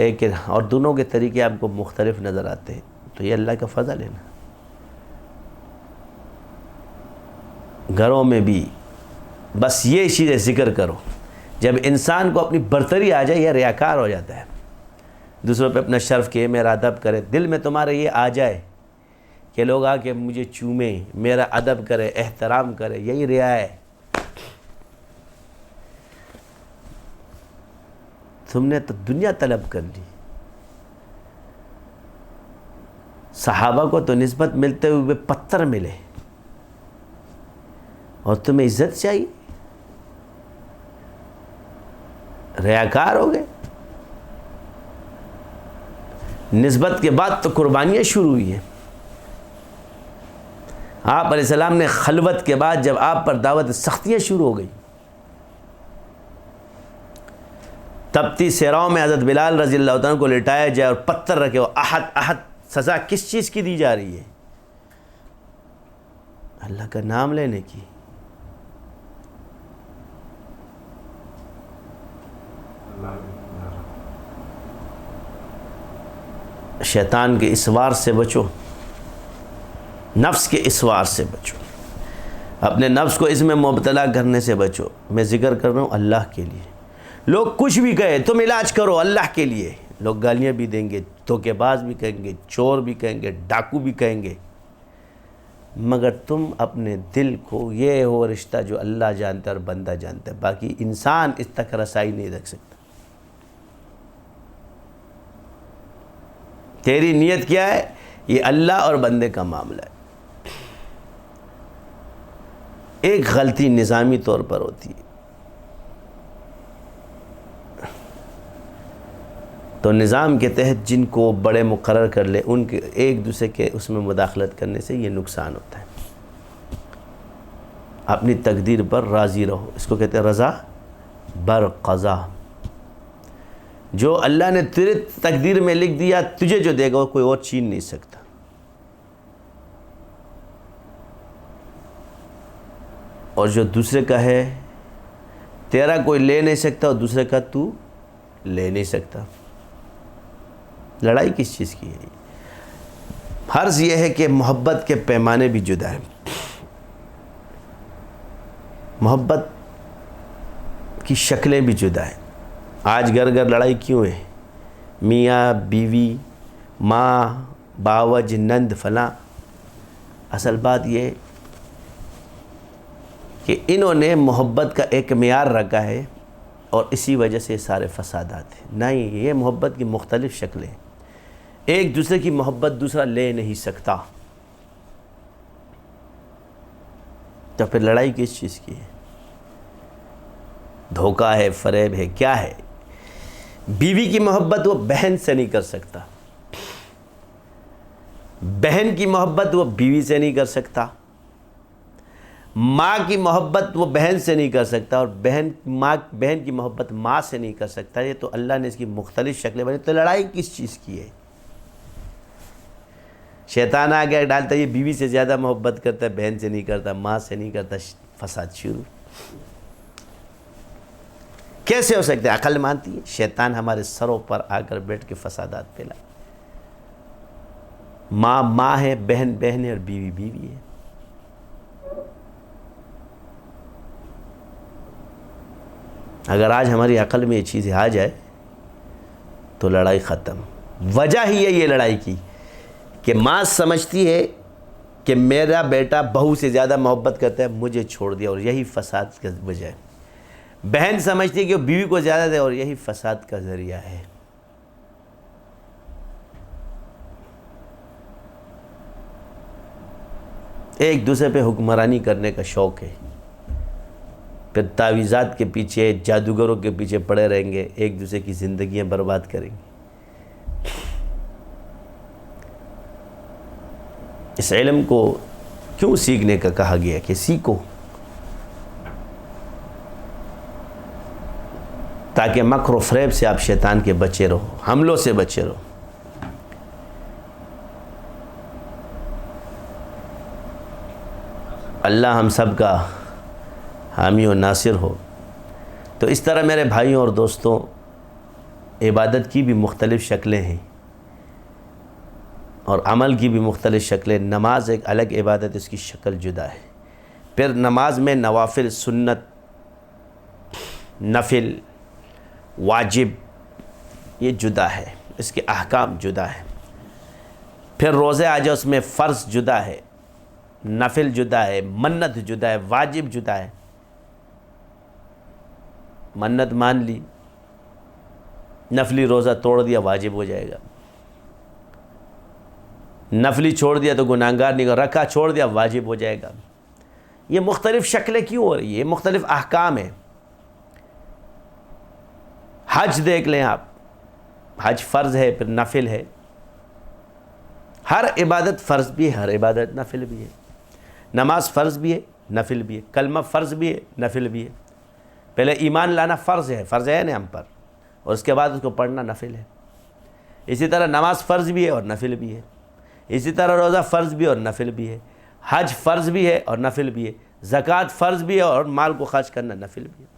A: اور دونوں کے طریقے آپ کو مختلف نظر آتے ہیں، تو یہ اللہ کا فضل ہے نا۔ گھروں میں بھی بس یہ چیزیں ذکر کرو، جب انسان کو اپنی برتری آ جائے یہ ریاکار ہو جاتا ہے، دوسروں پہ اپنا شرف کہ میرا ادب کرے، دل میں تمہارے یہ آ جائے کہ لوگ آ کے مجھے چومیں، میرا ادب کرے، احترام کرے، یہی ریا ہے۔ تم نے تو دنیا طلب کر لی، صحابہ کو تو نسبت ملتے ہوئے پتھر ملے، اور تمہیں عزت چاہیے، ریاکار ہو گئے۔ نسبت کے بعد تو قربانیاں شروع ہوئی ہیں۔ آپ علیہ السلام نے خلوت کے بعد جب آپ پر دعوت سختیاں شروع ہو گئی، تپتی صحراؤں میں حضرت بلال رضی اللہ عنہ کو لٹایا جائے اور پتھر رکھے، وہ احد احد، سزا کس چیز کی دی جا رہی ہے؟ اللہ کا نام لینے کی۔ شیطان کے اسوار سے بچو، نفس کے اسوار سے بچو، اپنے نفس کو اس میں مبتلا کرنے سے بچو۔ میں ذکر کر رہا ہوں اللہ کے لیے۔ لوگ کچھ بھی کہے، تم علاج کرو اللہ کے لیے، لوگ گالیاں بھی دیں گے، دھوکے باز بھی کہیں گے، چور بھی کہیں گے، ڈاکو بھی کہیں گے، مگر تم اپنے دل کو، یہ ہو رشتہ جو اللہ جانتا ہے اور بندہ جانتا ہے، باقی انسان اس تک رسائی نہیں رکھ سکتا۔ تیری نیت کیا ہے، یہ اللہ اور بندے کا معاملہ ہے۔ ایک غلطی نظامی طور پر ہوتی ہے تو نظام کے تحت جن کو بڑے مقرر کر لے، ان کے ایک دوسرے کے اس میں مداخلت کرنے سے یہ نقصان ہوتا ہے۔ اپنی تقدیر پر راضی رہو، اس کو کہتے ہیں رضا بر قضا۔ جو اللہ نے تیرے تقدیر میں لکھ دیا، تجھے جو دے گا وہ کوئی اور چھین نہیں سکتا۔ اور جو دوسرے کا ہے، تیرا کوئی لے نہیں سکتا اور دوسرے کا تو لے نہیں سکتا۔ لڑائی کس چیز کی ہے؟ حرض یہ ہے کہ محبت کے پیمانے بھی جدا ہیں۔ محبت کی شکلیں بھی جدا ہیں۔ آج گھر گھر لڑائی کیوں ہے؟ میاں بیوی، ماں باوج نند فلاں۔ اصل بات یہ کہ انہوں نے محبت کا ایک معیار رکھا ہے اور اسی وجہ سے سارے فسادات ہیں۔ نہیں، یہ محبت کی مختلف شکلیں ہیں۔ ایک دوسرے کی محبت دوسرا لے نہیں سکتا، تو پھر لڑائی کس چیز کی ہے؟ دھوکہ ہے، فریب ہے، کیا ہے؟ بیوی کی محبت وہ بہن سے نہیں کر سکتا، بہن کی محبت وہ بیوی سے نہیں کر سکتا، ماں کی محبت وہ بہن سے نہیں کر سکتا، اور بہن کی محبت ماں سے نہیں کر سکتا۔ یہ تو اللہ نے اس کی مختلف شکلیں بنی۔ تو لڑائی کس چیز کی ہے؟ شیطان آ گیا ڈالتا ہے یہ بیوی سے زیادہ محبت کرتا ہے، بہن سے نہیں کرتا، ماں سے نہیں کرتا، فساد شروع۔ کیسے ہو سکتے ہیں؟ عقل مانتی ہے؟ شیطان ہمارے سروں پر آ کر بیٹھ کے فسادات پھیلائے. ماں ماں ہے، بہن بہن ہے، اور بیوی بیوی ہے. اگر آج ہماری عقل میں یہ چیزیں آ جائے تو لڑائی ختم. وجہ ہی ہے یہ لڑائی کی کہ ماں سمجھتی ہے کہ میرا بیٹا بہو سے زیادہ محبت کرتا ہے، مجھے چھوڑ دیا، اور یہی فساد کا وجہ ہے. بہن سمجھتی ہے کہ وہ بیوی کو زیادہ دے، اور یہی فساد کا ذریعہ ہے. ایک دوسرے پہ حکمرانی کرنے کا شوق ہے، پھر تعویذات کے پیچھے، جادوگروں کے پیچھے پڑے رہیں گے، ایک دوسرے کی زندگیاں برباد کریں گے. اس علم کو کیوں سیکھنے کا کہا گیا کہ سیکھو، تاکہ مکر و فریب سے آپ شیطان کے بچے رہو، حملوں سے بچے رہو. اللہ ہم سب کا حامی و ناصر ہو. تو اس طرح میرے بھائیوں اور دوستوں، عبادت کی بھی مختلف شکلیں ہیں اور عمل کی بھی مختلف شکلیں. نماز ایک الگ عبادت، اس کی شکل جدا ہے. پھر نماز میں نوافل، سنت، نفل، واجب، یہ جدا ہے، اس کے احکام جدا ہے. پھر روزے آ جائے، اس میں فرض جدا ہے، نفل جدا ہے، منت جدا ہے، واجب جدا ہے. منت مان لی، نفلی روزہ توڑ دیا، واجب ہو جائے گا. نفلی چھوڑ دیا تو گناہگار نہیں، رکعہ چھوڑ دیا واجب ہو جائے گا. یہ مختلف شکلیں کیوں ہو رہی ہیں؟ یہ مختلف احکام ہیں. حج دیکھ لیں آپ، حج فرض ہے، پھر نفل ہے. ہر عبادت فرض بھی ہے، ہر عبادت نفل بھی ہے. نماز فرض بھی ہے، نفل بھی ہے. کلمہ فرض بھی ہے، نفل بھی ہے. پہلے ایمان لانا فرض ہے نا ہم پر، اور اس کے بعد اس کو پڑھنا نفل ہے. اسی طرح نماز فرض بھی ہے اور نفل بھی ہے. اسی طرح روزہ فرض بھی اور نفل بھی ہے. حج فرض بھی ہے اور نفل بھی ہے. زکوٰۃ فرض بھی ہے اور مال کو خرچ کرنا نفل بھی ہے.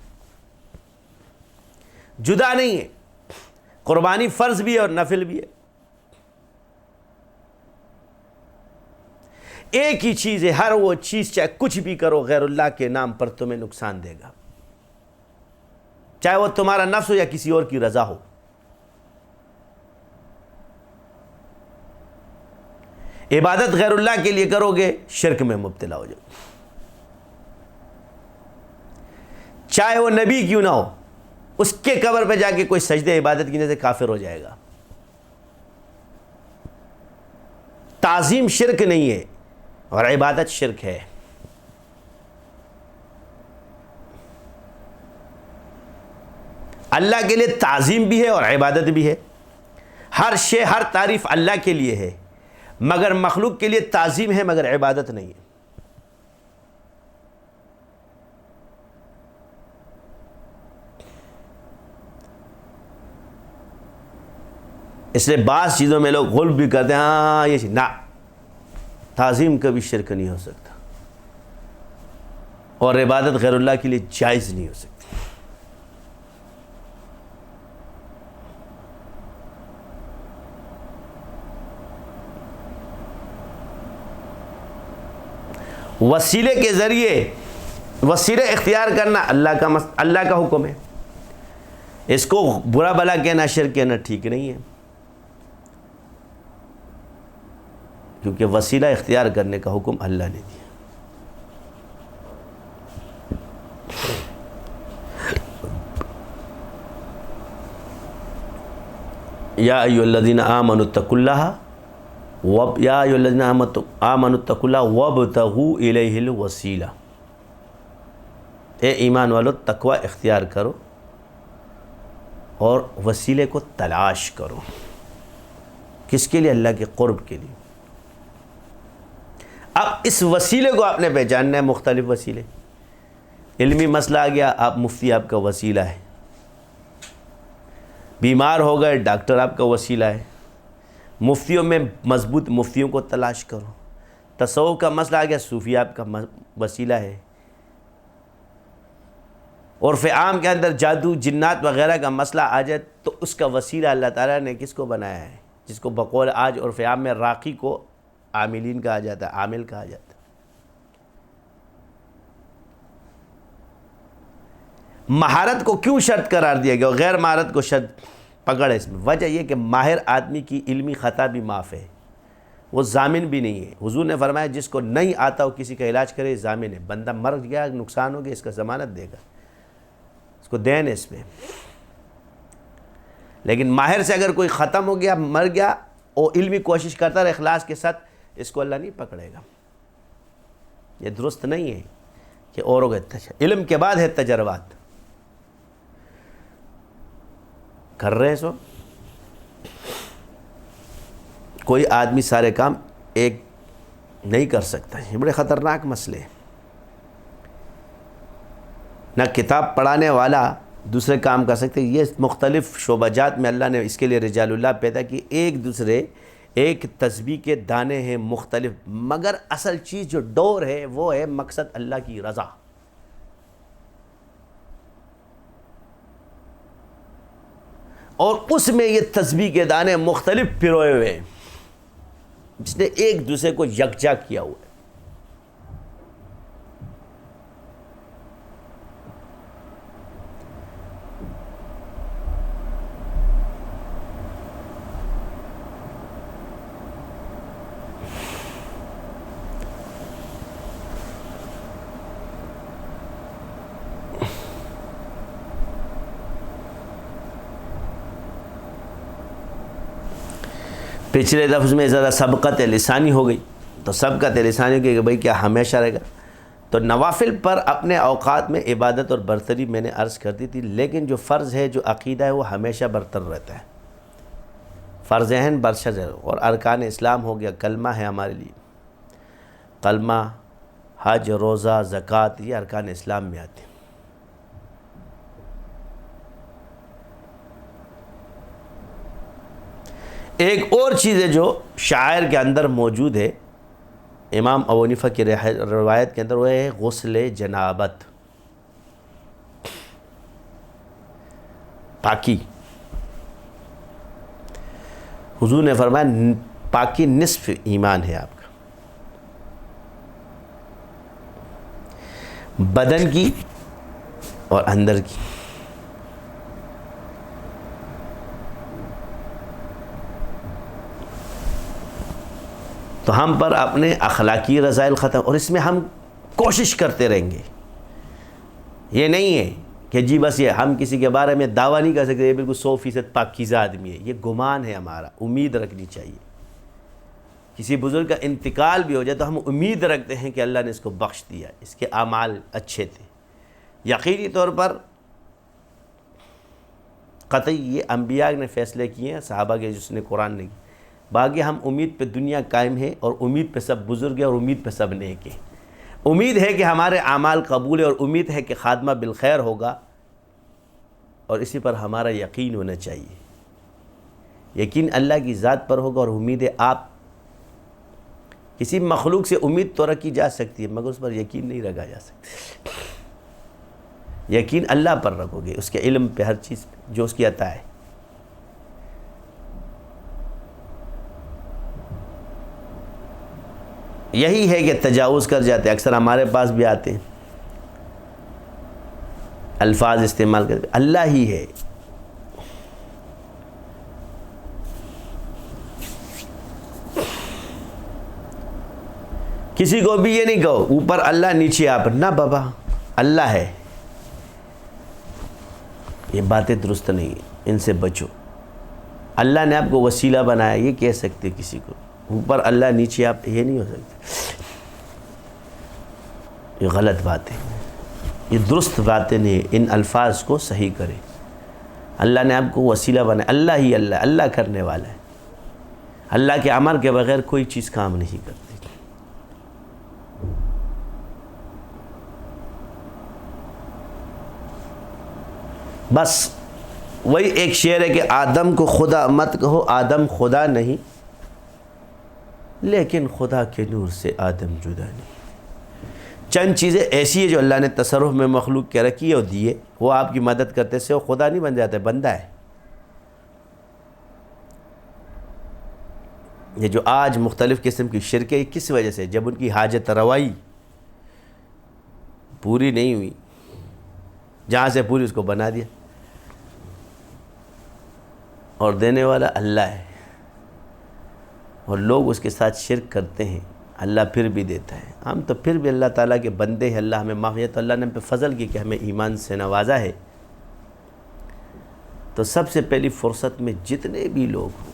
A: جدا نہیں ہے. قربانی فرض بھی ہے اور نفل بھی ہے. ایک ہی چیز ہے. ہر وہ چیز چاہے کچھ بھی کرو غیر اللہ کے نام پر تمہیں نقصان دے گا، چاہے وہ تمہارا نفس ہو یا کسی اور کی رضا ہو. عبادت غیر اللہ کے لیے کرو گے، شرک میں مبتلا ہو جاؤ. چاہے وہ نبی کیوں نہ ہو، اس کے قبر پہ جا کے کوئی سجدے عبادت کی وجہ سے کافر ہو جائے گا. تعظیم شرک نہیں ہے اور عبادت شرک ہے. اللہ کے لیے تعظیم بھی ہے اور عبادت بھی ہے. ہر شے، ہر تعریف اللہ کے لیے ہے، مگر مخلوق کے لیے تعظیم ہے مگر عبادت نہیں ہے. اس لیے بعض چیزوں میں لوگ غلب بھی کرتے ہیں. ہاں یہ نہ، تعظیم کبھی شرک نہیں ہو سکتا اور عبادت غیر اللہ کے لیے جائز نہیں ہو سکتی. وسیلے کے ذریعے وسیلے اختیار کرنا اللہ کا حکم ہے. اس کو برا بلا کہنا، شرک کہنا ٹھیک نہیں ہے، کیونکہ وسیلہ اختیار کرنے کا حکم اللہ نے دیا. یا ایھا الذین آمنوا اتقوا اللہ یا ایھا الذین آمنوا اتقوا اللہ وابتغوا الیہ الوسیلہ. اے ایمان والو، تقوی اختیار کرو اور وسیلے کو تلاش کرو. کس کے لیے؟ اللہ کے قرب کے لیے. اب اس وسیلے کو آپ نے پہچاننا ہے. مختلف وسیلے. علمی مسئلہ آ گیا، آپ مفتی آپ کا وسیلہ ہے. بیمار ہو گئے، ڈاکٹر آپ کا وسیلہ ہے. مفتیوں میں مضبوط مفتیوں کو تلاش کرو. تصوف کا مسئلہ آ گیا، صوفی آپ کا وسیلہ ہے. عرف عام کے اندر جادو جنات وغیرہ کا مسئلہ آ جائے تو اس کا وسیلہ اللہ تعالیٰ نے کس کو بنایا ہے؟ جس کو بقول آج عرف عام میں راقی کو عاملین کہا جاتا ہے، عامل کہا جاتا ہے۔ مہارت کو کیوں شرط قرار دیا گیا اور غیر مہارت کو شرط پکڑ ہے؟ اس میں وجہ یہ کہ ماہر آدمی کی علمی خطا بھی معاف ہے، وہ ضامن بھی نہیں ہے۔ حضور نے فرمایا جس کو نہیں آتا وہ کسی کا علاج کرے ضامن ہے، بندہ مر گیا نقصان ہو گیا اس کا ضمانت دے گا، اس کو دین ہے اس میں۔ لیکن ماہر سے اگر کوئی ختم ہو گیا مر گیا اور علمی کوشش کرتا رہے اخلاص کے ساتھ، اس کو اللہ نہیں پکڑے گا۔ یہ درست نہیں ہے کہ اوروں کا علم کے بعد ہے تجربات کر رہے ہیں۔ سو کوئی آدمی سارے کام ایک نہیں کر سکتا، یہ بڑے خطرناک مسئلے ہیں۔ نہ کتاب پڑھانے والا دوسرے کام کر سکتے، یہ مختلف شعبہ جات میں اللہ نے اس کے لیے رجال اللہ پیدا کی، ایک تسبیح کے دانے ہیں مختلف، مگر اصل چیز جو ڈور ہے وہ ہے مقصد اللہ کی رضا۔ اور اس میں یہ تسبیح کے دانے مختلف پروئے ہوئے ہیں، جس نے ایک دوسرے کو یکجا کیا ہوا ہے۔ پچھلے لفظ میں ذرا سبقت لسانی ہو گئی، تو سبقت لسانی ہو گئی کہ بھئی کیا ہمیشہ رہے گا؟ تو نوافل پر اپنے اوقات میں عبادت اور برتری میں نے عرض کر دی تھی، لیکن جو فرض ہے جو عقیدہ ہے وہ ہمیشہ برتر رہتا ہے۔ فرض عین برشر ہے، اور ارکان اسلام ہو گیا، کلمہ ہے ہمارے لیے، کلمہ، حج، روزہ، زکوٰۃ، یہ ارکان اسلام میں آتے ہیں۔ ایک اور چیز ہے جو شاعر کے اندر موجود ہے، امام ابو حنیفہ کی روایت کے اندر، وہ ہے غسل جنابت، پاکی۔ حضور نے فرمایا پاکی نصف ایمان ہے آپ کا، بدن کی اور اندر کی۔ تو ہم پر اپنے اخلاقی رذائل ختم، اور اس میں ہم کوشش کرتے رہیں گے۔ یہ نہیں ہے کہ جی بس یہ ہم کسی کے بارے میں دعویٰ نہیں کر سکتے یہ بالکل 100% پاکیزہ آدمی ہے، یہ گمان ہے ہمارا، امید رکھنی چاہیے۔ کسی بزرگ کا انتقال بھی ہو جائے تو ہم امید رکھتے ہیں کہ اللہ نے اس کو بخش دیا، اس کے اعمال اچھے تھے۔ یقینی طور پر قطعی یہ انبیاء نے فیصلے کیے ہیں، صحابہ کے جس نے قرآن نے کی، باقی ہم امید پہ دنیا قائم ہے، اور امید پہ سب بزرگ ہیں، اور امید پہ سب نیک ہیں۔ امید ہے کہ ہمارے اعمال قبول ہے، اور امید ہے کہ خاتمہ بالخیر ہوگا، اور اسی پر ہمارا یقین ہونا چاہیے۔ یقین اللہ کی ذات پر ہوگا، اور امید ہے آپ کسی مخلوق سے امید تو رکھی جا سکتی ہے مگر اس پر یقین نہیں رکھا جا سکتا۔ یقین اللہ پر رکھو گے، اس کے علم پہ، ہر چیز پہ جو اس کی عطا ہے۔ یہی ہے کہ تجاوز کر جاتے، اکثر ہمارے پاس بھی آتے ہیں، الفاظ استعمال کرتے، اللہ ہی ہے۔ کسی کو بھی یہ نہیں کہو اوپر اللہ نیچے آپ، نہ بابا اللہ ہے، یہ باتیں درست نہیں ہیں، ان سے بچو۔ اللہ نے آپ کو وسیلہ بنایا، یہ کہہ سکتے کسی کو اوپر اللہ نیچے آپ، یہ نہیں ہو سکتے، یہ غلط باتیں، یہ درست باتیں نہیں، ان الفاظ کو صحیح کریں۔ اللہ نے آپ کو وسیلہ بنایا، اللہ ہی اللہ، اللہ کرنے والا ہے، اللہ کے امر کے بغیر کوئی چیز کام نہیں کرتی۔ بس وہی ایک شعر ہے کہ آدم کو خدا مت کہو، آدم خدا نہیں، لیکن خدا کے نور سے آدم جدا نہیں۔ چند چیزیں ایسی ہیں جو اللہ نے تصرف میں مخلوق کے رکھی ہے اور دیے، وہ آپ کی مدد کرتے سے وہ خدا نہیں بن جاتا ہے، بندہ ہے۔ یہ جو آج مختلف قسم کی شرکیں، یہ کس وجہ سے؟ جب ان کی حاجت روائی پوری نہیں ہوئی، جہاں سے پوری اس کو بنا دیا، اور دینے والا اللہ ہے، اور لوگ اس کے ساتھ شرک کرتے ہیں، اللہ پھر بھی دیتا ہے۔ ہم تو پھر بھی اللہ تعالیٰ کے بندے ہیں، اللہ ہمیں معاف، تو اللہ نے ہم پہ فضل کی کہ ہمیں ایمان سے نوازا ہے۔ تو سب سے پہلی فرصت میں جتنے بھی لوگ ہوں،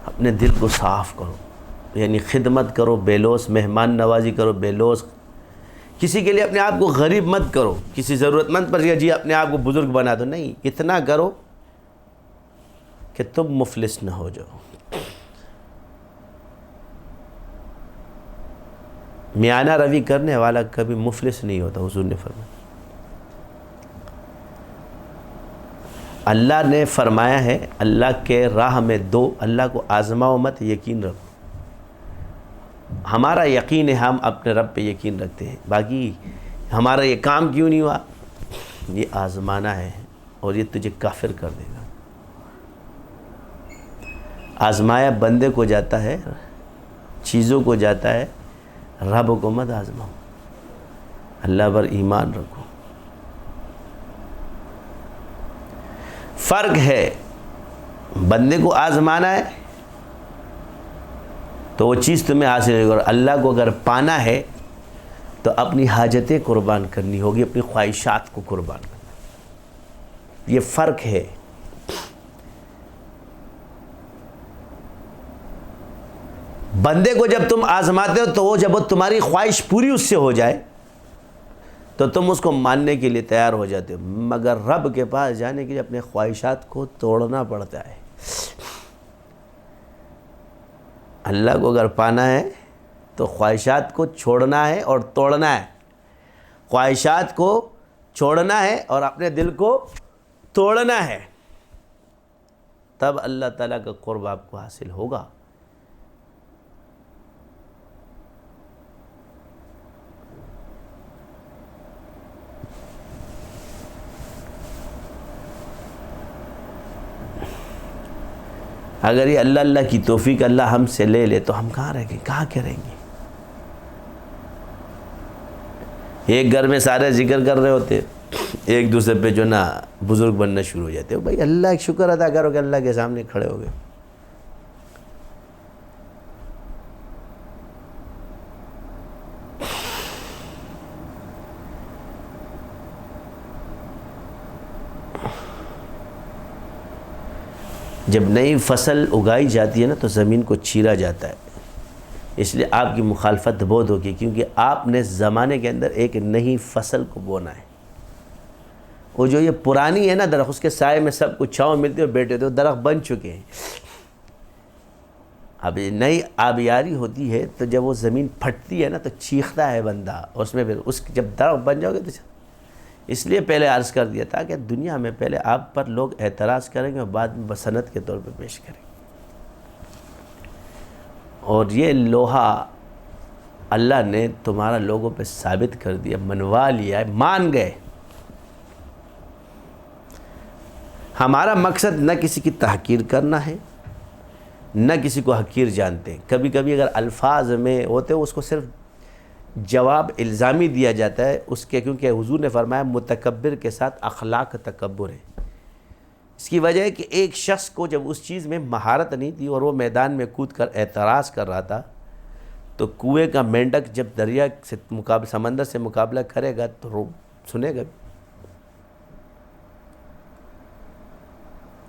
A: اپنے دل کو صاف کرو، یعنی خدمت کرو بے لوث، مہمان نوازی کرو بے لوث، کسی کے لیے اپنے آپ کو غریب مت کرو، کسی ضرورت مند پر جی اپنے آپ کو بزرگ بنا دو، نہیں، اتنا کرو کہ تم مفلس نہ ہو جاؤ۔ میانہ روی کرنے والا کبھی مفلس نہیں ہوتا، حضور نے فرمایا۔ اللہ نے فرمایا ہے اللہ کے راہ میں دو، اللہ کو آزماؤ مت، یقین رکھو۔ ہمارا یقین ہے، ہم اپنے رب پہ یقین رکھتے ہیں، باقی ہمارا یہ کام کیوں نہیں ہوا، یہ آزمانا ہے، اور یہ تجھے کافر کر دے گا۔ آزمایا بندے کو جاتا ہے، چیزوں کو جاتا ہے، رب کو مت آزماؤ، اللہ پر ایمان رکھو۔ فرق ہے، بندے کو آزمانا ہے تو وہ چیز تمہیں حاصل ہوگی، اور اللہ کو اگر پانا ہے تو اپنی حاجتیں قربان کرنی ہوگی، اپنی خواہشات کو قربان کرنا، یہ فرق ہے۔ بندے کو جب تم آزماتے ہو تو وہ جب تمہاری خواہش پوری اس سے ہو جائے تو تم اس کو ماننے کے لیے تیار ہو جاتے ہو، مگر رب کے پاس جانے کے لیے اپنے خواہشات کو توڑنا پڑتا ہے۔ اللہ کو اگر پانا ہے تو خواہشات کو چھوڑنا ہے اور توڑنا ہے، خواہشات کو چھوڑنا ہے اور اپنے دل کو توڑنا ہے، تب اللہ تعالیٰ کا قرب آپ کو حاصل ہوگا۔ اگر یہ اللہ اللہ کی توفیق اللہ ہم سے لے لے تو ہم کہاں رہیں گے، کہاں کے رہیں گے؟ ایک گھر میں سارے ذکر کر رہے ہوتے، ایک دوسرے پہ جو نا بزرگ بننا شروع ہو جاتے ہو، بھائی اللہ ایک شکر ادا کرو کہ اللہ کے سامنے کھڑے ہو گئے۔ جب نئی فصل اگائی جاتی ہے نا تو زمین کو چیرا جاتا ہے، اس لیے آپ کی مخالفت بہت ہوگی، کیونکہ آپ نے زمانے کے اندر ایک نئی فصل کو بونا ہے۔ وہ جو یہ پرانی ہے نا درخت، اس کے سائے میں سب کو چھاؤں ملتی ہے اور بیٹھے ہوتے، وہ درخت بن چکے ہیں۔ اب نئی آبیاری ہوتی ہے تو جب وہ زمین پھٹتی ہے نا تو چیختا ہے بندہ، اور اس میں پھر جب درخت بن جاؤ گے تو اس لیے پہلے عرض کر دیا تھا کہ دنیا میں پہلے آپ پر لوگ اعتراض کریں گے اور بعد میں بصنعت کے طور پہ پیش کریں گے، اور یہ لوہا اللہ نے تمہارا لوگوں پہ ثابت کر دیا، منوا لیا ہے، مان گئے۔ ہمارا مقصد نہ کسی کی تحقیر کرنا ہے، نہ کسی کو حقیر جانتے ہیں۔ کبھی کبھی اگر الفاظ میں ہوتے اس کو صرف جواب الزامی دیا جاتا ہے اس کے، کیونکہ حضور نے فرمایا متکبر کے ساتھ اخلاق تکبر ہے۔ اس کی وجہ ہے کہ ایک شخص کو جب اس چیز میں مہارت نہیں تھی اور وہ میدان میں کود کر اعتراض کر رہا تھا، تو کنویں کا مینڈک جب دریا سے سمندر سے مقابلہ کرے گا تو سنے گا۔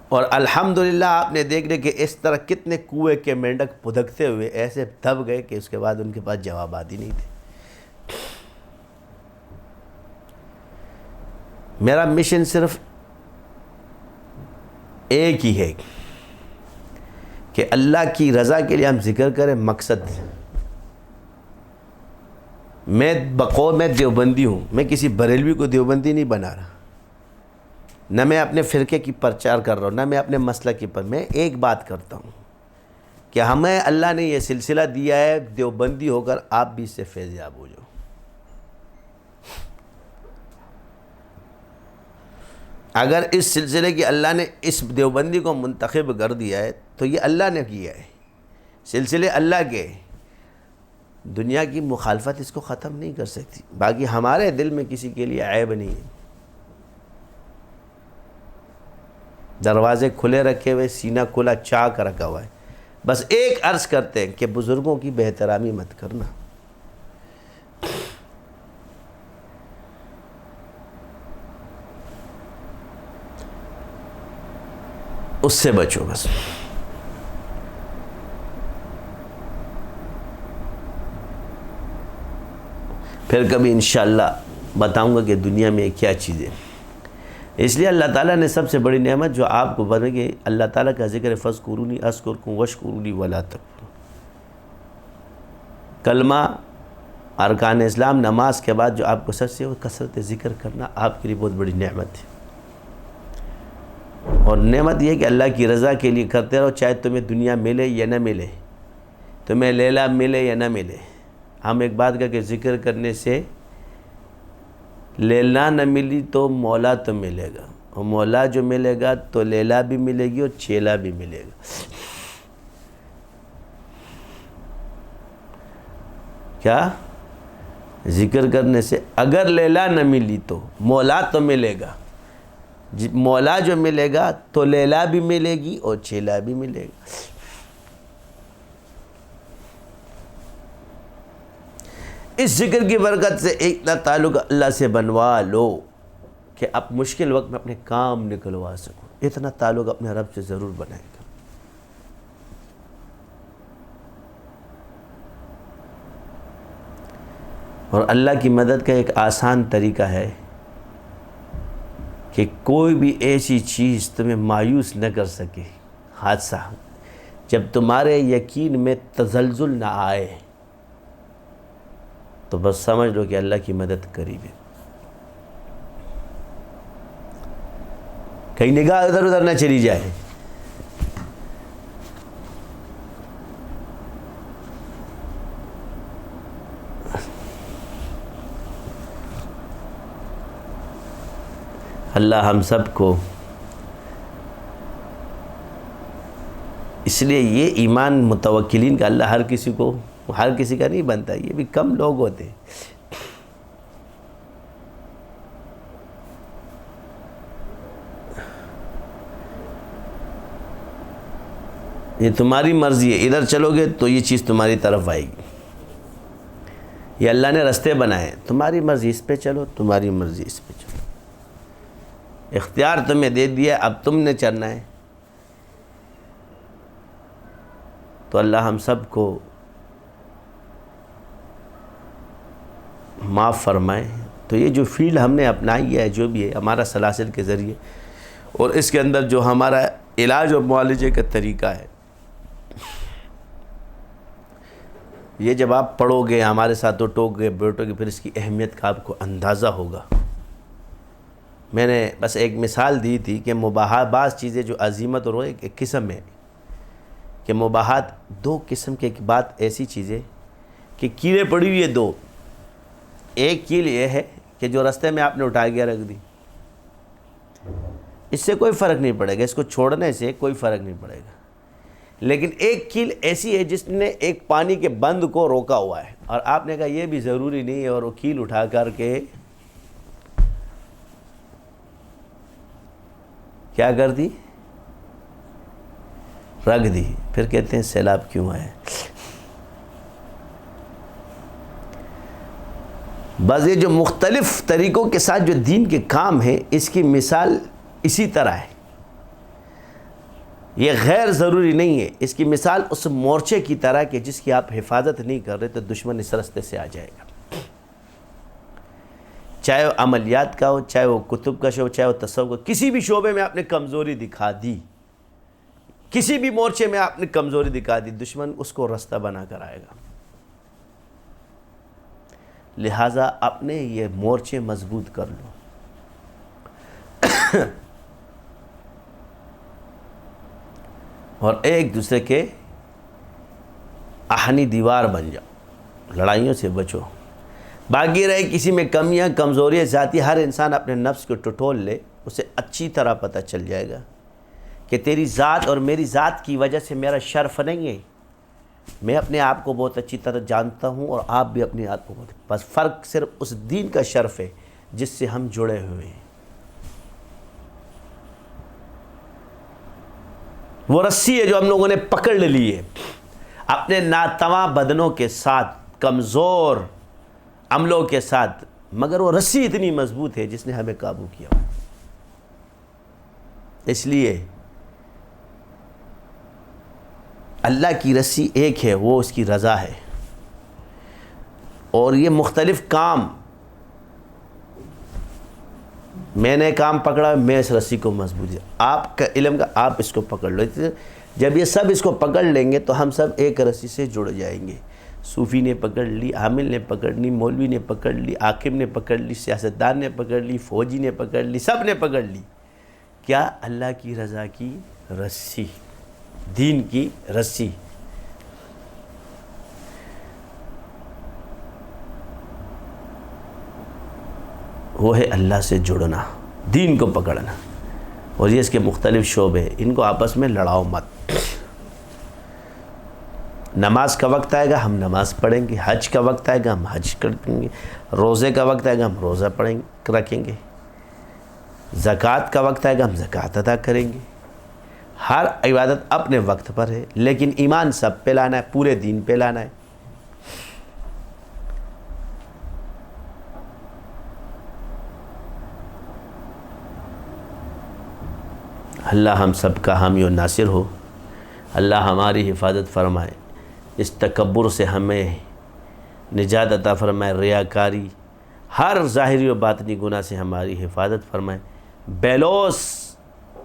A: اور الحمدللہ آپ نے دیکھ لیا کہ اس طرح کتنے کنویں کے مینڈک پھدکتے ہوئے ایسے دب گئے کہ اس کے بعد ان کے پاس جوابات ہی نہیں تھے۔ میرا مشن صرف ایک ہی ہے کہ اللہ کی رضا کے لیے ہم ذکر کریں، مقصد۔ میں بقول میں دیوبندی ہوں، میں کسی بریلوی کو دیوبندی نہیں بنا رہا، نہ میں اپنے فرقے کی پرچار کر رہا ہوں، نہ میں اپنے مسلک کی پر، میں ایک بات کرتا ہوں کہ ہمیں اللہ نے یہ سلسلہ دیا ہے، دیوبندی ہو کر آپ بھی اس سے فیض یاب ہو جاؤ۔ اگر اس سلسلے کی اللہ نے اس دیوبندی کو منتخب کر دیا ہے تو یہ اللہ نے کیا ہے، سلسلے اللہ کے، دنیا کی مخالفت اس کو ختم نہیں کر سکتی۔ باقی ہمارے دل میں کسی کے لیے عیب نہیں ہے، دروازے کھلے رکھے ہوئے، سینہ کھلا چاک رکھا ہوا ہے، بس ایک عرض کرتے ہیں کہ بزرگوں کی بے احترامی مت کرنا، اس سے بچو بس۔ پھر کبھی انشاءاللہ بتاؤں گا کہ دنیا میں کیا چیزیں، اس لیے اللہ تعالیٰ نے سب سے بڑی نعمت جو آپ کو بنے گی، اللہ تعالیٰ کا ذکر فَاذْكُرُونِی أَذْكُرْكُمْ وَاشْكُرُوا لِی وَلَا تَکْفُرُونِ۔ کلمہ ارکان اسلام نماز کے بعد جو آپ کو سب سے کثرت ذکر کرنا آپ کے لیے بہت بڑی نعمت ہے، اور نعمت یہ کہ اللہ کی رضا کے لیے کرتے رہو، چاہے تمہیں دنیا ملے یا نہ ملے، تمہیں لیلا ملے یا نہ ملے۔ ہم ایک بات کہا کہ ذکر کرنے سے لیلا نہ ملی تو مولا تو ملے گا، اور مولا جو ملے گا تو لیلا بھی ملے گی اور چیلا بھی ملے گا۔ کیا؟ ذکر کرنے سے اگر لیلا نہ ملی تو مولا تو ملے گا، مولا جو ملے گا تو لیلا بھی ملے گی اور چیلا بھی ملے گا۔ اس ذکر کی برکت سے اتنا تعلق اللہ سے بنوا لو کہ اب مشکل وقت میں اپنے کام نکلوا سکو، اتنا تعلق اپنے رب سے ضرور بنائے گا۔ اور اللہ کی مدد کا ایک آسان طریقہ ہے کہ کوئی بھی ایسی چیز تمہیں مایوس نہ کر سکے، حادثہ جب تمہارے یقین میں تزلزل نہ آئے تو بس سمجھ لو کہ اللہ کی مدد قریب ہے۔ کہیں نگاہ ادھر ادھر نہ چلی جائے۔ اللہ ہم سب کو، اس لیے یہ ایمان متوکلین کا اللہ ہر کسی کا نہیں بنتا، یہ بھی کم لوگ ہوتے ہیں۔ یہ تمہاری مرضی ہے، ادھر چلو گے تو یہ چیز تمہاری طرف آئے گی، یہ اللہ نے رستے بنائے، تمہاری مرضی اس پہ چلو، تمہاری مرضی اس پہ چلو، اختیار تمہیں دے دیا، اب تم نے چلنا ہے۔ تو اللہ ہم سب کو معاف فرمائے۔ تو یہ جو فیلڈ ہم نے اپنائی ہے، جو بھی ہے ہمارا سلاسل کے ذریعے، اور اس کے اندر جو ہمارا علاج اور معالجے کا طریقہ ہے، یہ جب آپ پڑھو گے، ہمارے ساتھ ٹوکو گے بیٹھو گے، پھر اس کی اہمیت کا آپ کو اندازہ ہوگا۔ میں نے بس ایک مثال دی تھی کہ مباحات، بعض چیزیں جو عزیمت اور ایک قسم ہے کہ مباحات دو قسم کے، ایک بات ایسی چیزیں کہ کیلیں پڑی ہوئی ہے دو، ایک کیل یہ ہے کہ جو رستے میں آپ نے اٹھا کے رکھ دی، اس سے کوئی فرق نہیں پڑے گا، اس کو چھوڑنے سے کوئی فرق نہیں پڑے گا، لیکن ایک کیل ایسی ہے جس نے ایک پانی کے بند کو روکا ہوا ہے، اور آپ نے کہا یہ بھی ضروری نہیں ہے، اور وہ کیل اٹھا کر کے کیا کر دی؟ رکھ دی۔ پھر کہتے ہیں سیلاب کیوں آئے؟ بس یہ جو مختلف طریقوں کے ساتھ جو دین کے کام ہیں، اس کی مثال اسی طرح ہے، یہ غیر ضروری نہیں ہے۔ اس کی مثال اس مورچے کی طرح کہ جس کی آپ حفاظت نہیں کر رہے تو دشمن اس رستے سے آ جائے گا، چاہے وہ عملیات کا ہو، چاہے وہ کتب کا شعبہ، چاہے وہ تصوف کا، کسی بھی شعبے میں آپ نے کمزوری دکھا دی، کسی بھی مورچے میں آپ نے کمزوری دکھا دی، دشمن اس کو رستہ بنا کر آئے گا۔ لہٰذا اپنے یہ مورچے مضبوط کر لو، اور ایک دوسرے کے آہنی دیوار بن جاؤ، لڑائیوں سے بچو۔ باقی رہے کسی میں کمیاں کمزوریاں ذاتی، ہر انسان اپنے نفس کو ٹٹول لے، اسے اچھی طرح پتہ چل جائے گا کہ تیری ذات اور میری ذات کی وجہ سے میرا شرف نہیں ہے۔ میں اپنے آپ کو بہت اچھی طرح جانتا ہوں اور آپ بھی اپنے آپ کو بس فرق صرف اس دین کا شرف ہے جس سے ہم جڑے ہوئے ہیں۔ وہ رسی ہے جو ہم لوگوں نے پکڑ لی ہے اپنے ناتواں بدنوں کے ساتھ، کمزور عملوں کے ساتھ، مگر وہ رسی اتنی مضبوط ہے جس نے ہمیں قابو کیا۔ اس لیے اللہ کی رسی ایک ہے، وہ اس کی رضا ہے، اور یہ مختلف کام، میں نے کام پکڑا، میں اس رسی کو مضبوط ہے، آپ کا علم کا آپ اس کو پکڑ لو۔ جب یہ سب اس کو پکڑ لیں گے تو ہم سب ایک رسی سے جڑ جائیں گے۔ صوفی نے پکڑ لی، عامل نے پکڑ لی، مولوی نے پکڑ لی، حاکم نے پکڑ لی، سیاستدان نے پکڑ لی، فوجی نے پکڑ لی، سب نے پکڑ لی۔ کیا؟ اللہ کی رضا کی رسی، دین کی رسی۔ وہ ہے اللہ سے جڑنا، دین کو پکڑنا، اور یہ اس کے مختلف شعبے، ان کو آپس میں لڑاؤ مت۔ نماز کا وقت آئے گا ہم نماز پڑھیں گے، حج کا وقت آئے گا ہم حج کریں گے، روزے کا وقت آئے گا ہم روزہ رکھیں گے، زکوٰۃ کا وقت آئے گا ہم زکوٰۃ ادا کریں گے۔ ہر عبادت اپنے وقت پر ہے، لیکن ایمان سب پہ لانا ہے، پورے دین پہ لانا ہے۔ اللہ ہم سب کا حامی و ناصر ہو، اللہ ہماری حفاظت فرمائے، اس تکبر سے ہمیں نجات عطا فرمائے، ریاکاری، ہر ظاہری و باطنی گناہ سے ہماری حفاظت فرمائے، بیلوس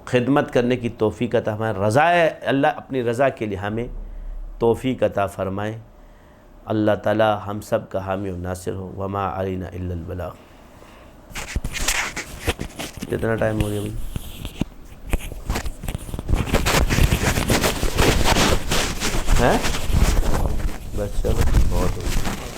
A: خدمت کرنے کی توفیق عطا فرمائے، رضائے اللہ، اپنی رضا کے لیے ہمیں توفیق عطا فرمائے۔ اللہ تعالی ہم سب کا حامی و ناصر ہو۔ وما علینا الا البلاغ۔ کتنا ٹائم ہو گیا بھائی؟ بس چلو بہت ہو گیا۔